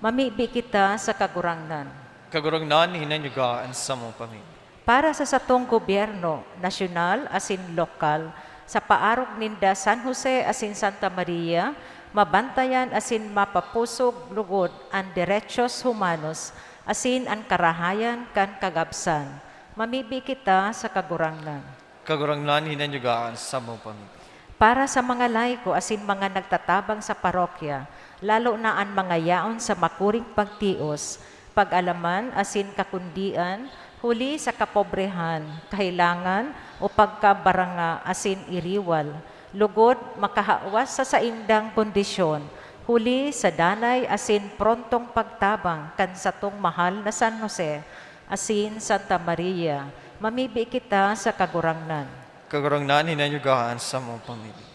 Speaker 4: Mamibi kita sa kagurangnan.
Speaker 7: Kagurangnan, hinanyuga ang samong pamibi.
Speaker 4: Para sa satong gobyerno, nasyonal asin lokal, sa paarog ninda San Jose asin Santa Maria, mabantayan asin mapapusog lugod ang derechos humanos, asin ang karahayan kan kagabsan. Mamibi kita sa kagurangnan.
Speaker 7: Kagurangnan, hinanyuga ang samong pamibi.
Speaker 4: Para sa mga laiko asin mga nagtatabang sa parokya, lalo na ang mga yaon sa makuring pagtios, pag-alaman asin kakundian, huli sa kapobrehan, kahilangan o pagkabaranga asin iriwal, lugod makahawas sa saindang kondisyon, huli sa danay asin prontong pagtabang kan satong mahal na San Jose, asin Santa Maria, mamibi kita sa kagurangnan.
Speaker 7: Kagurangnan, hinanyugaan sa mong pamibi.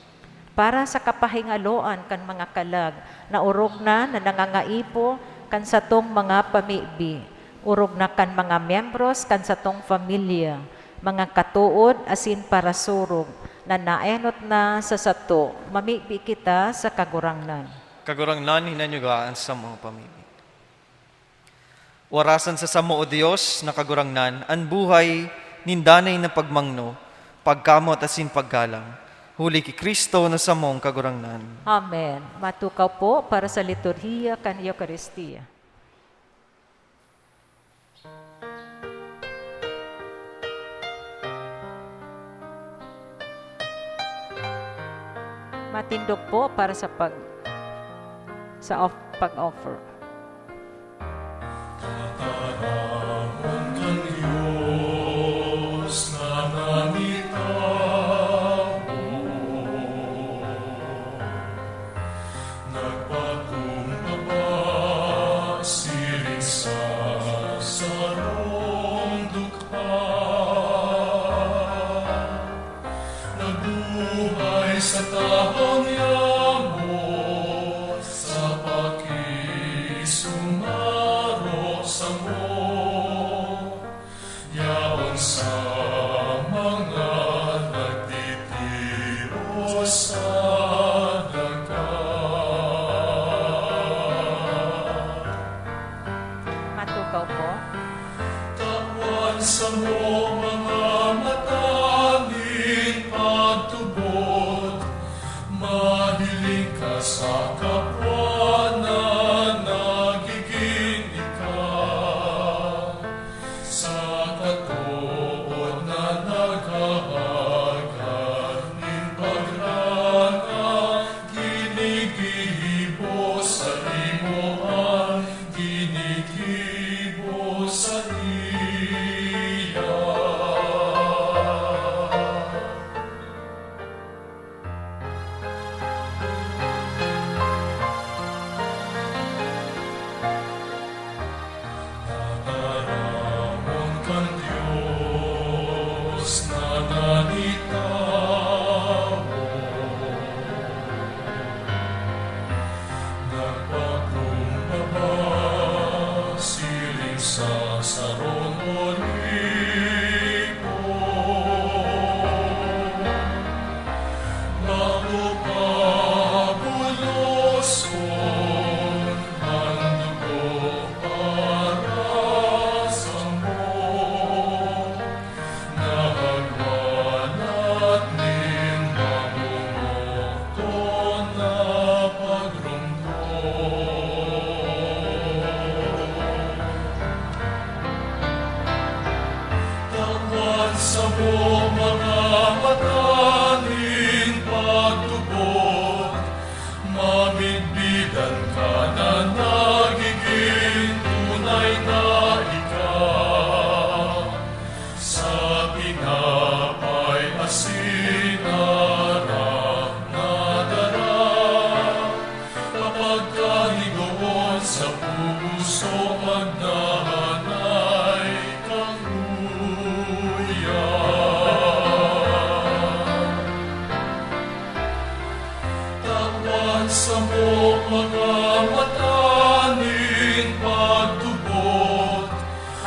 Speaker 4: Para sa kapahingaloan kan mga kalag, na urog na nangangaipo kan satong mga pamibi, urog na kan mga miyembros kan satong pamilya, mga katuod asin para surog, na naenot na sa sato, mamibi kita sa kagurangnan.
Speaker 7: Kagurangnan, hinanyugaan sa mga pamibi. Warasan sa samo o Diyos na kagurangnan, ang buhay nindanay na pagmangno, pagkamot asin paggalang, huli ki Kristo na samong kagurangnan.
Speaker 4: Amen. Matukaw po para sa liturhiya kan Eucharistia. Matindog po para sa pag-offer.
Speaker 5: Tatarahon kang Diyos na nanitabo, nagpakumbaba siring sa sarong dukha, nabuhay sa tahong yamo, sa pakisumaro sa mo, yaon sa mga nagtitiro sa dagat.
Speaker 4: Matukaw po.
Speaker 5: Tawan sa mo mga matanin pagtubod,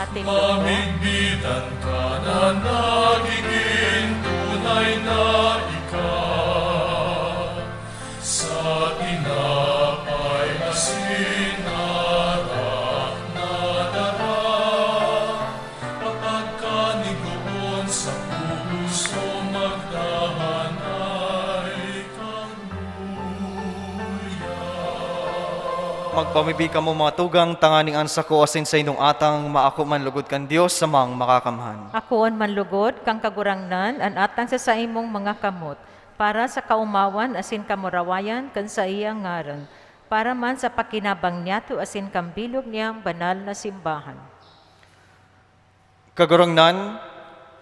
Speaker 4: matindog mo.
Speaker 5: Pamigbitan ka na nagiging tunay na ikaw. Sa tinapay na sinarap na dara, kapag kanigoon sa puso magdahan ay
Speaker 7: Magpamibig ka mo mga tugang, tanganing ansa ko asin sa inong atang, maako man lugod kan Dios sa mang makakamhan.
Speaker 4: Akoon manlugod, kang kagurangnan, an atang sa imong mga kamot, para sa kaumawan asin kamurawayan kan sa iyang ngaran, para man sa pakinabang niyato asin kambilog niyang banal na simbahan.
Speaker 7: Kagurangnan,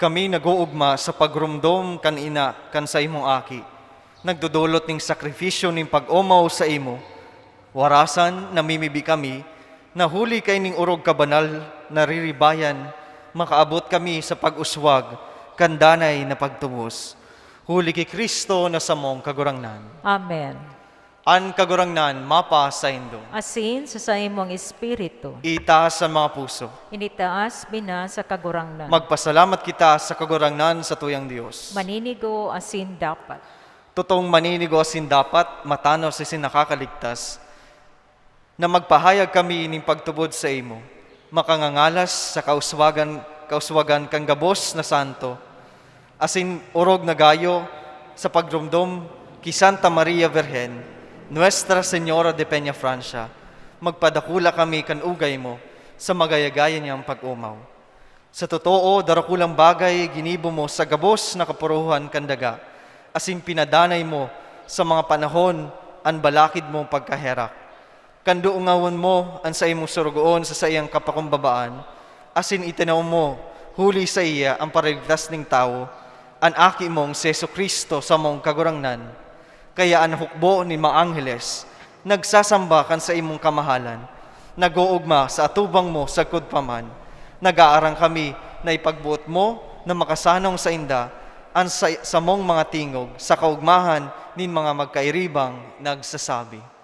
Speaker 7: kami nag-uugma sa pagrumdom kan ina kan sa imong aki. Nagdudulot ning sakripisyo ning pag-umaw sa imo. Warasan, namimibi kami, nahuli kay ning urog kabanal, nariribayan, makaabot kami sa pag-uswag, kandanay na pagtubos. Huli kay Kristo na samong kagurangnan.
Speaker 4: Amen.
Speaker 7: An kagurangnan, mapa sa indo.
Speaker 4: Asin sa imong espiritu,
Speaker 7: Itaas sa mga puso.
Speaker 4: initaas bina sa kagurangnan.
Speaker 7: Magpasalamat kita sa kagurangnan sa tuyang Diyos.
Speaker 4: Maninigo asin dapat.
Speaker 7: Totong maninigo asin dapat, matanaw sa isin nakakaligtas, na magpahayag kami ining pagtubod sa imo, makangangalas sa kauswagan kang gabos na santo, asin urog na gayo sa pagrumdom ki Santa Maria Virgen, Nuestra Señora de Peña Francia, magpadakula kami kan ugay mo sa magayagayan niyang pag-umaw. Sa totoo, darakulang bagay ginibo mo sa gabos na kapuruhan kandaga, asin pinadanay mo sa mga panahon an balakid mo pagkaherak. Kanduungawan mo ang sa imong surugoon sa sayang kapakumbabaan, asin itinaw mo, huli sa iya ang paraligtas ning tao, an aki mong si Jesucristo sa mong kagurangnan. Kaya ang hukbo ni mga angheles, nagsasamba kan sa imong kamahalan, nag-uugma sa atubang mo sa kudpaman, nag-aarang kami na ipagbuot mo na makasanong sa inda, ang sa mong mga tingog, sa kaugmahan nin mga magkairibang nagsasabi.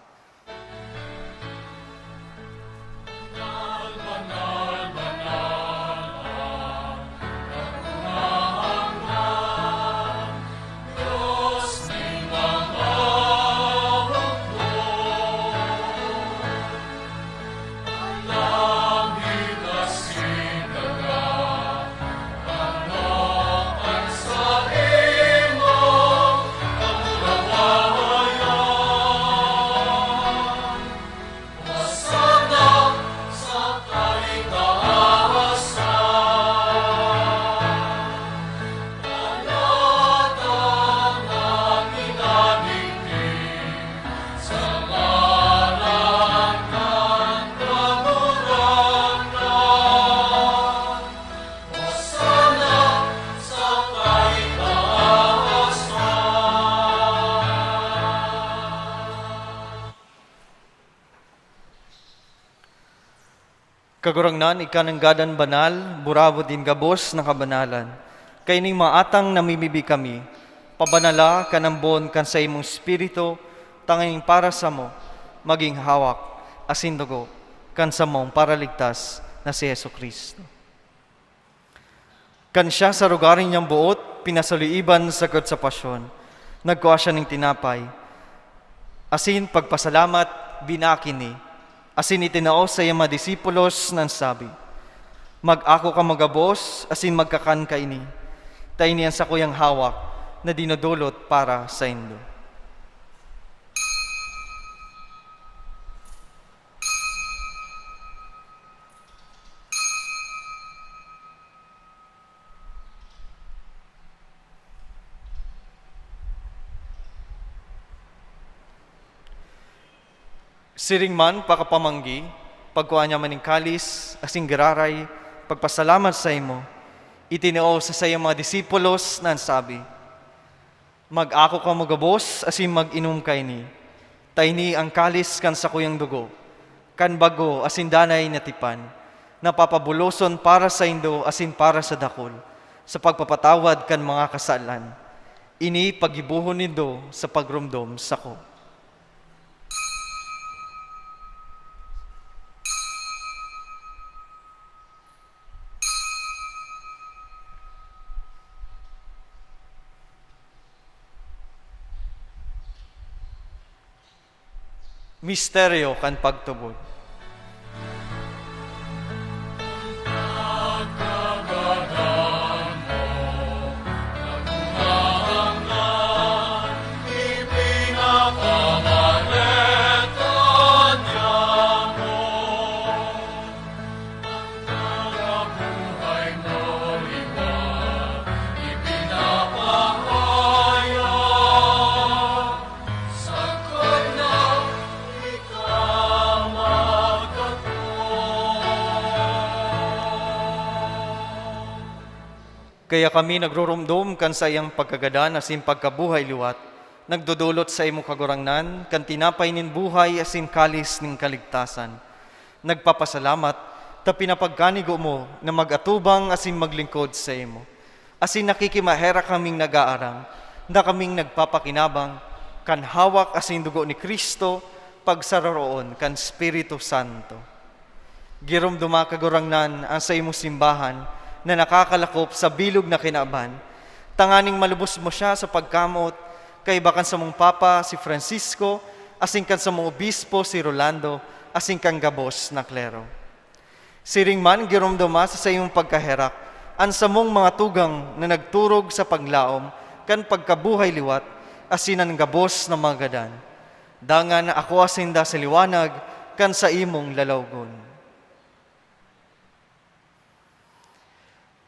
Speaker 7: Kagurangnan, ikananggadan banal, burabo din gabos na kabanalan. Kay ning mga atang namimibi kami, pabanala kanambon kan sa imong spirito, tanging para sa mo, maging hawak, asin dugo, kan sa mong paraligtas na si Jesucristo. Kan siya sa rugarin niyang buot, pinasaliiban sagad sa pasyon, nagkuha siya ng tinapay, asin pagpasalamat, binakini, asin itinao sa iyang mga disipulos nan sabi, mag-ako ka magabos, asin magkakan ka ini. Tayo niyan sa kuyang hawak na dinudulot para sa indo. Siring man pakapamanggi, pagkuha niya maning kalis, asing gararay, pagpasalamat sa imo, itinao sa sayang mga disipulos na sabi, mag-ako ka magabos, asin mag-inom kay ni. Tayni ang kalis kan sa kuyang dugo, kan bago asin danay natipan, napapabuloson para sa indo asin para sa dakol, sa pagpapatawad kan mga kasalan. Ini pagibuhon nindo sa pagrumdom sa ko. Misteryo kan pagtubod. Kaya kami nagrurumdum kan sa iyang pagkagadan asin pagkabuhay liwat, nagdudulot sa imong kagurangnan, kan tinapay nin buhay asin kalis ning kaligtasan. Nagpapasalamat, ta pinapagkanigo mo na magatubang asin maglingkod sa imo. Asin nakikimahera kaming nag-aarang, na kaming nagpapakinabang, kan hawak asin dugo ni Kristo, pagsararoon kan Espiritu Santo. Girumduma kagurangnan ang sa imong simbahan, na nakakalakop sa bilog na kinaban, tanganing malubos mo siya sa pagkamot, kay bakan sa mong Papa si Francisco, asing kan sa mong Obispo si Rolando, asing kan gabos na klero. Siring man girumduma sa iyong pagkaherak, an sa mong mga tugang na nagturog sa paglaom, kan pagkabuhay liwat, asin ang gabos na mga gadan. Dangan ako asinda sa liwanag, kan sa imong lalawgon.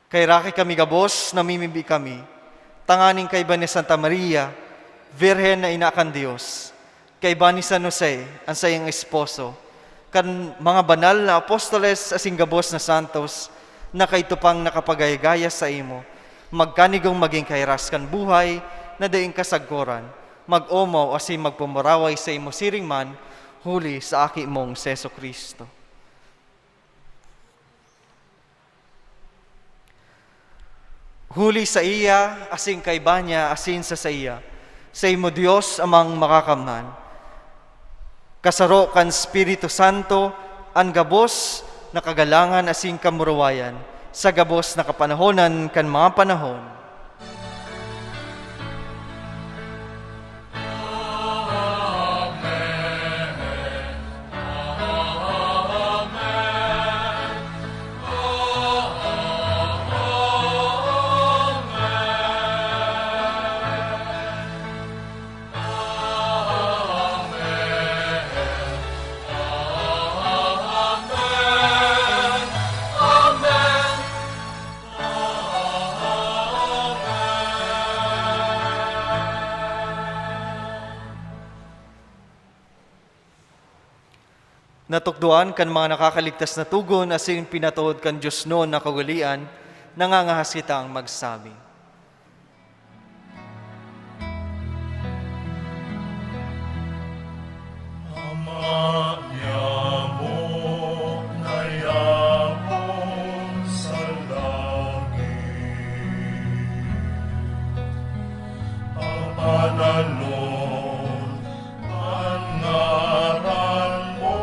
Speaker 7: Kay raki kami gabos, namimimbi kami, tanganing kay ba ni Santa Maria, Virhen na ina kan Diyos, kay ba ni San Jose, ang sayang esposo, kan mga banal na apostoles asing gabos na santos, na kay tupang nakapagayagaya sa imo, magkanigong maging kairas kan buhay, na daing kasagkoran, mag-omaw asin magpumuraway sa imo siring man, huli sa aki mong Seso Kristo. Huli sa iya, asing kay banya, asin sa iya. Sa imo Diyos amang makakamnan. Kasaro kan Espiritu Santo, ang gabos na kagalangan asing kamurawayan, sa gabos na kapanahonan kan mga panahon. Natukduan kan mga nakakaligtas na tugon asin pinatuod kan Diyos noon na kagalian, nangangahas kitang magsabi.
Speaker 5: Ama mo na yapon sa langit, papanalon ang ngaran mo,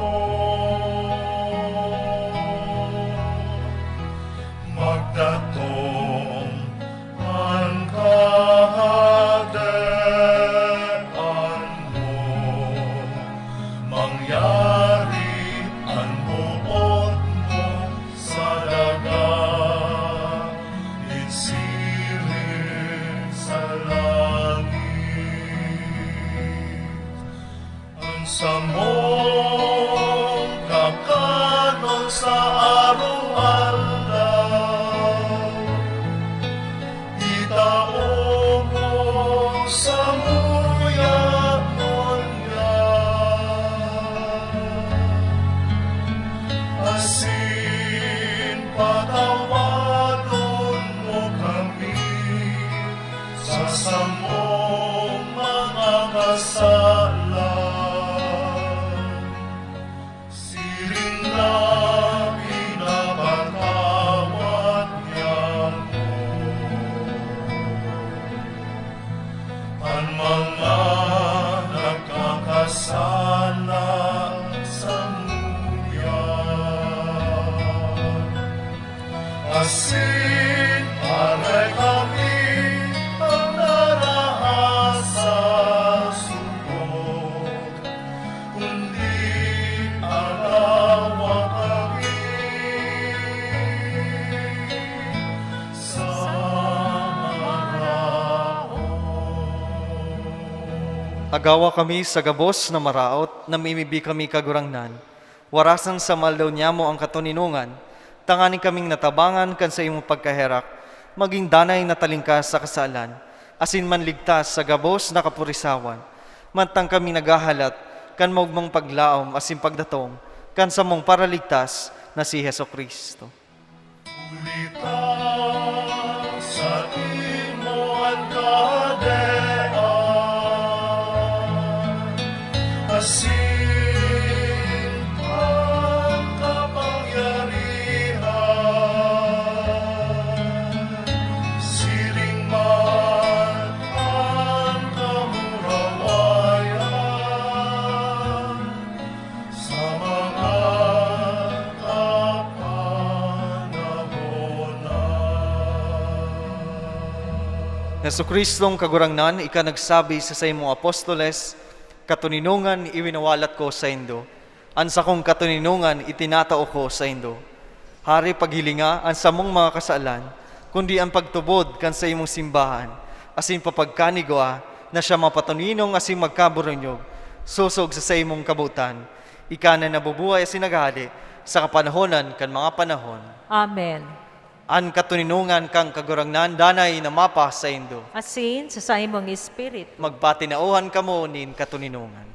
Speaker 5: magdatong ang kahagdan mo, mangyari ang buod mo sa dagat, isilip sa langit. Ang samong kakanon sa araw-araw, itaon mo sa muyak asin patawanon mo kami sa samong mga kasalan. Siring na pinapatawad niya mo ang mga nagkakasala sa asin pare kami ang narahas sa subok, kundi
Speaker 7: Agawa kami sa gabos na maraot, na mimibi kami kagurangnan. Warasan sa maldaw niya mo ang katuninungan, tanganin kaming natabangan kan sa imong pagkaherak, maging danay na talingkas sa kasalan, asin manligtas sa gabos na kapurisawan. Mantang kami nagahalat, kan maugmang paglaom asin pagdatong, kan sa mong paraligtas na si Heso Kristo.
Speaker 5: Ulita sa imo ang kadean, asin ang kapangyarihan, siring man ang kamurawayan, sa mga
Speaker 7: Heso Kristong kagurangnan, ika nagsabi sa imong apostoles, katuninungan iwinawalat ko sa indo. Ansa kong katuninungan itinatao ko sa indo. Hari paghilinga ang samong mga kasalan, kundi ang pagtubod kan sa imong simbahan, asin papagkanigwa na siya mapatuninong asin magkaburunyog, susog sa imong kabutan. Ika na nabubuhay asin naghali sa kapanahonan kan mga panahon.
Speaker 4: Amen.
Speaker 7: An katuninungan kang kagurangnan danay na mapa sa indo.
Speaker 4: Asin sa imong espiritu.
Speaker 7: Magpatinauhan kamo nin katuninungan.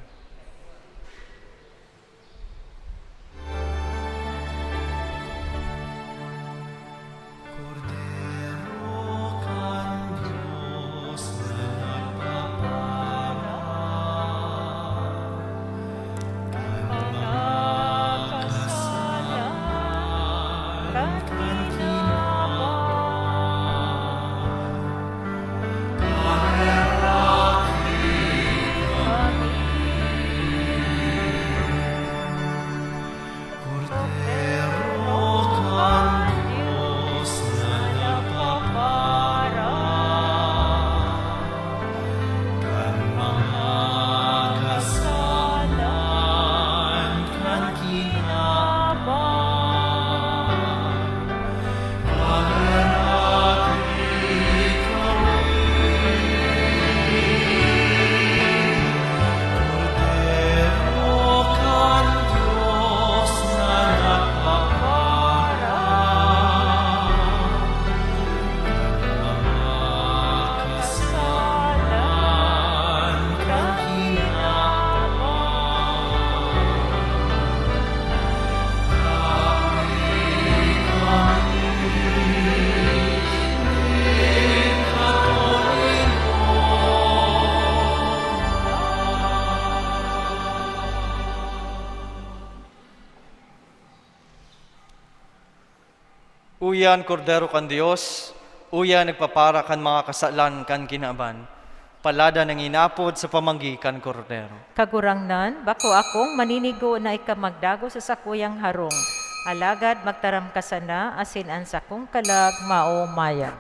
Speaker 7: Uyan, Kordero kan Dios, uyan nagpapara kan mga kasalan kan kinaban, palada ng inapod sa pamanggi kan Kordero.
Speaker 4: Kagurangnan, bako akong maninigo na ikamagdago sa sakuyang harong. Alagad magtaram ka sana, asin ang sakong kalag mao maya.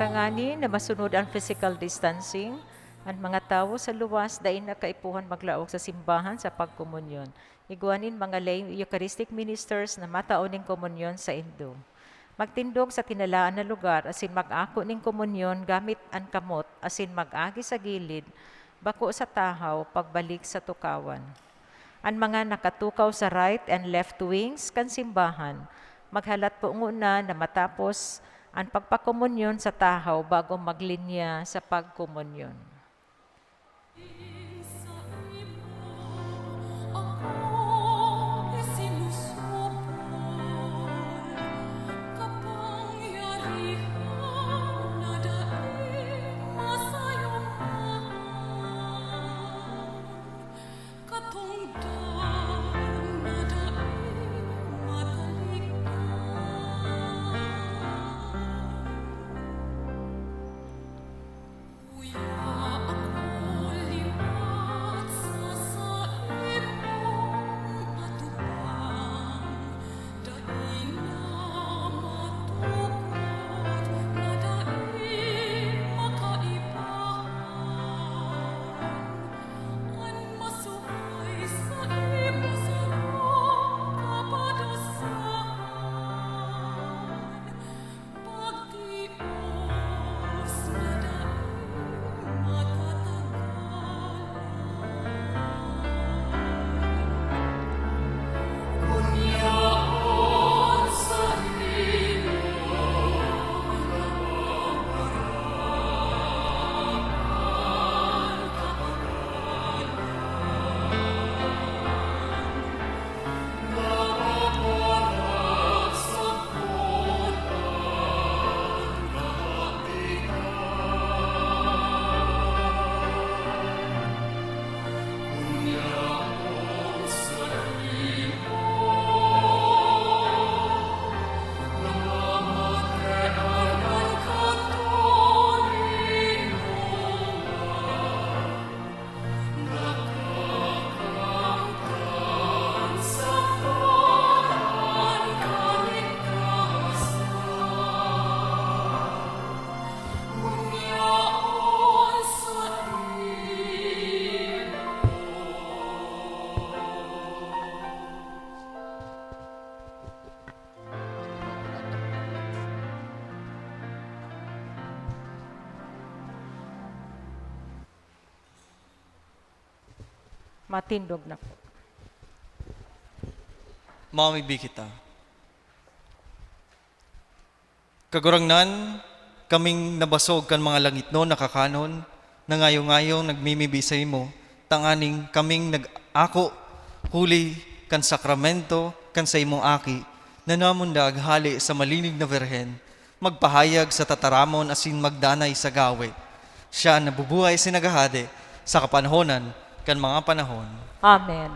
Speaker 4: Tangani na masunod ang physical distancing, ang mga tao sa luwas dain na kaipuhan maglaog sa simbahan sa pagkomunyon. Iguanin mga lay Eucharistic ministers na mataon ning komunyon sa Indo. Magtindog sa tinalaan na lugar asin mag-ako ning komunyon gamit ang kamot asin mag-agi sa gilid bako sa tahaw pagbalik sa tukawan. Ang mga nakatukaw sa right and left wings kan simbahan maghalat po nguna na matapos ang pagpakomunyon sa tahaw bago maglinya sa pagkomunyon.
Speaker 6: Kapangyarihan na daig
Speaker 4: Matindog na po.
Speaker 7: Mamibi kita. Kagurangnan, kaming nabasog kan mga langit no, nakakanon, na ngayo-ngayong nagmimibi sa imo, tanganing kaming nag-ako, huli kan sakramento, kan sa imong aki, na namundag hali sa malinig na Berhen, magpahayag sa tataramon asin magdanay sa gawe. Siya nabubuhay sinagahade sa kapanhonan kan mga panahon.
Speaker 4: Amen.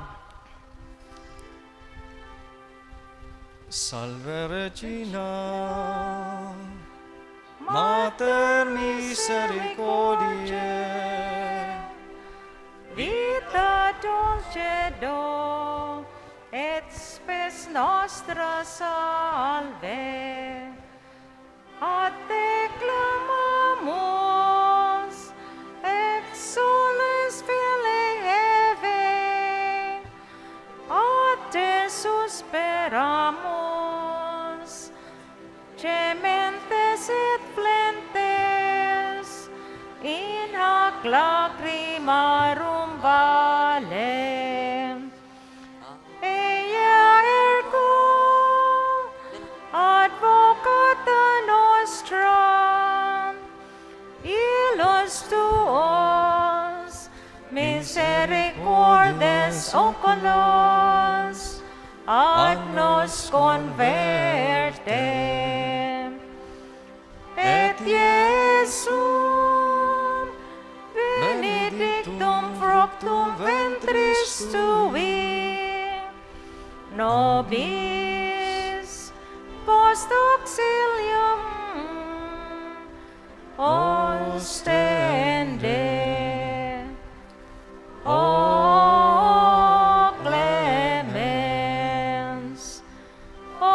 Speaker 7: Salve Regina, Mater Misericordiae,
Speaker 4: Vita dulcedo, et spes nostra salve. A te clamamus, exsules filii Hevae, a te susperamus, gementes et flentes, in hac lacrimarum valem. Ea ergo, advocata nostra, illos tuos, misericordes oculos, ad nos converte. Et Iesum, benedictum fructum ventris tui, nobis post auxilium ostende. O clemens, o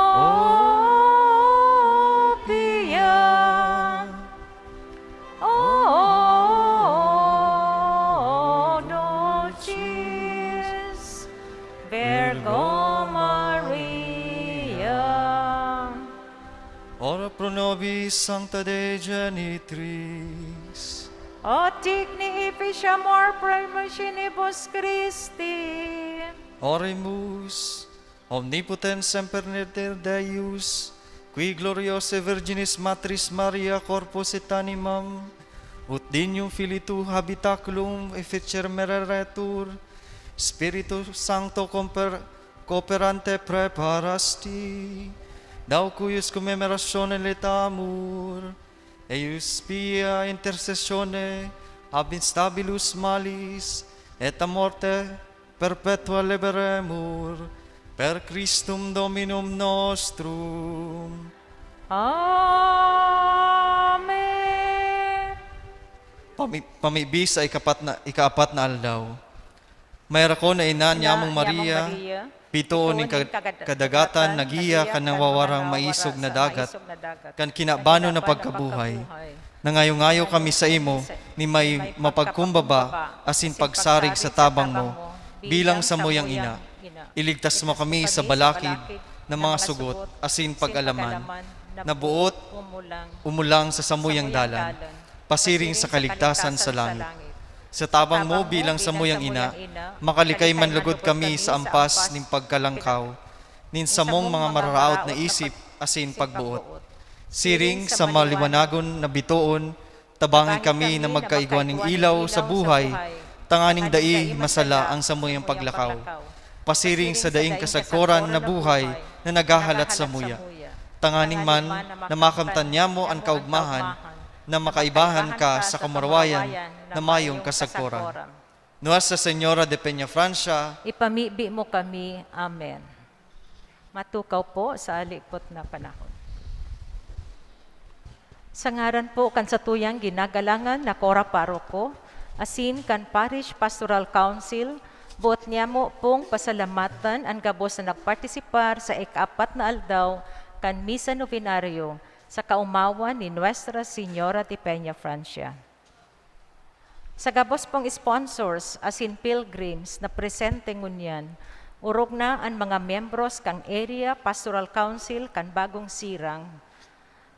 Speaker 4: pia, o dulcis Virgo Maria.
Speaker 7: Ora pro nobis Sancta Dei Genitris,
Speaker 4: O digni efficiamur promissionibus Christi.
Speaker 7: Oremus, omnipotens semper niter Deus, qui gloriose Virginis Matris Maria corpus et animam, ut dignum Filii tu habitaculum efficer mereretur, Spiritus Sancto cooperante preparasti, dau cuius commemoratione letamur, eius pia intercessione ab instabilus malis, et a morte perpetua liberemur, per Christum Dominum nostrum.
Speaker 4: Amen.
Speaker 7: Pamibi sa ikaapat na aldaw. Mayra ko na ina niya mong Maria, pito ning kadagatan nagiya kan nang wawarang maisog na dagat, kan kinabano na pagkabuhay. Nangayo-ngayo kami sa imo, ni may mapagkumbaba, asin pagsarig sa tabang mo, bilang sa moyang ina. Iligtas mo kami sa balakid ng mga sugot, asin pag-alaman, na buot, umulang sa samuyang dalan, pasiring sa kaligtasan sa langit. Sa tabang mo bilang sa moyang ina, makalikay manlugod kami sa ampas ning pagkalangkaw, nin samong mga mararaot na isip, asin pagbuot. Siring sa maliwanagon na bituon, tabangin kami na magkaigwaning ilaw sa buhay, tanganing dai masala ang samuyang paglakaw. Pasiring sa daing kasagkoran na buhay na nagahalat sa muya. Tanganing man na makamtan niya mo ang kaugmahan, na makaibahan ka sa kamarawayan na mayong kasagkoran. Nuestra Señora de Peñafrancia,
Speaker 4: Ipamibi mo kami. Amen. Matukaw po sa alipot na panahon. Sa ngaran po kan satuyang ginagalangan na Cora Paroko, asin kan Parish Pastoral Council, buot niya mo pong pasalamatan ang gabos na nagpartisipar sa ikapat na aldaw kan Misa Novenario sa kaumawan ni Nuestra Señora de Peñafrancia. Sa gabos pong sponsors asin pilgrims na presente ngunyan, urog na ang mga membros kang Area Pastoral Council kan Bagong Sirang.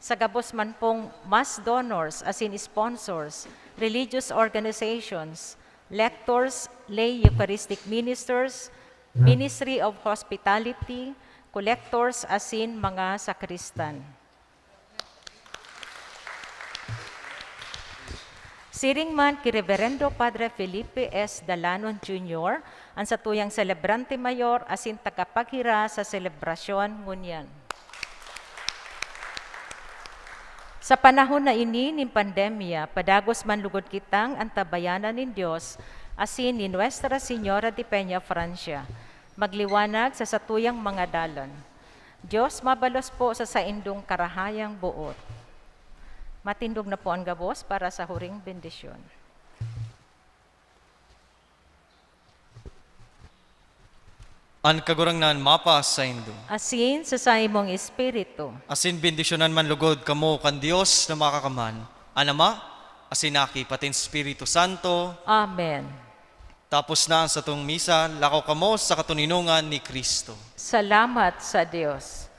Speaker 4: Sa gabos man pong mass donors asin sponsors, religious organizations, lectors, lay Eucharistic ministers, Ministry of Hospitality, collectors asin mga sakristan. Siring man ki Reverendo Padre Felipe S. Dalanon Jr., ang satuyang celebrante mayor asin tagapaghira sa selebrasyon ngunyan. Sa panahon na ini ng pandemya, padagos man lugod kitang antabayanan ng Diyos asin ni Nuestra Señora de Peña, Francia, magliwanag sa satuyang mga dalan. Diyos mabalos po sa saindong karahayang buot. Matindog na po ang gabos para sa huring bendisyon.
Speaker 7: An kagurangnan mapas sa Indo.
Speaker 4: Asin sa imong espiritu.
Speaker 7: Asin bendisyonan man lugod kamo kan Dios na makakaman. Anama, asin aki patin Espiritu Santo.
Speaker 4: Amen.
Speaker 7: Tapos na ang satong misa, lakaw kamo sa katuninungan ni Kristo.
Speaker 4: Salamat sa Diyos.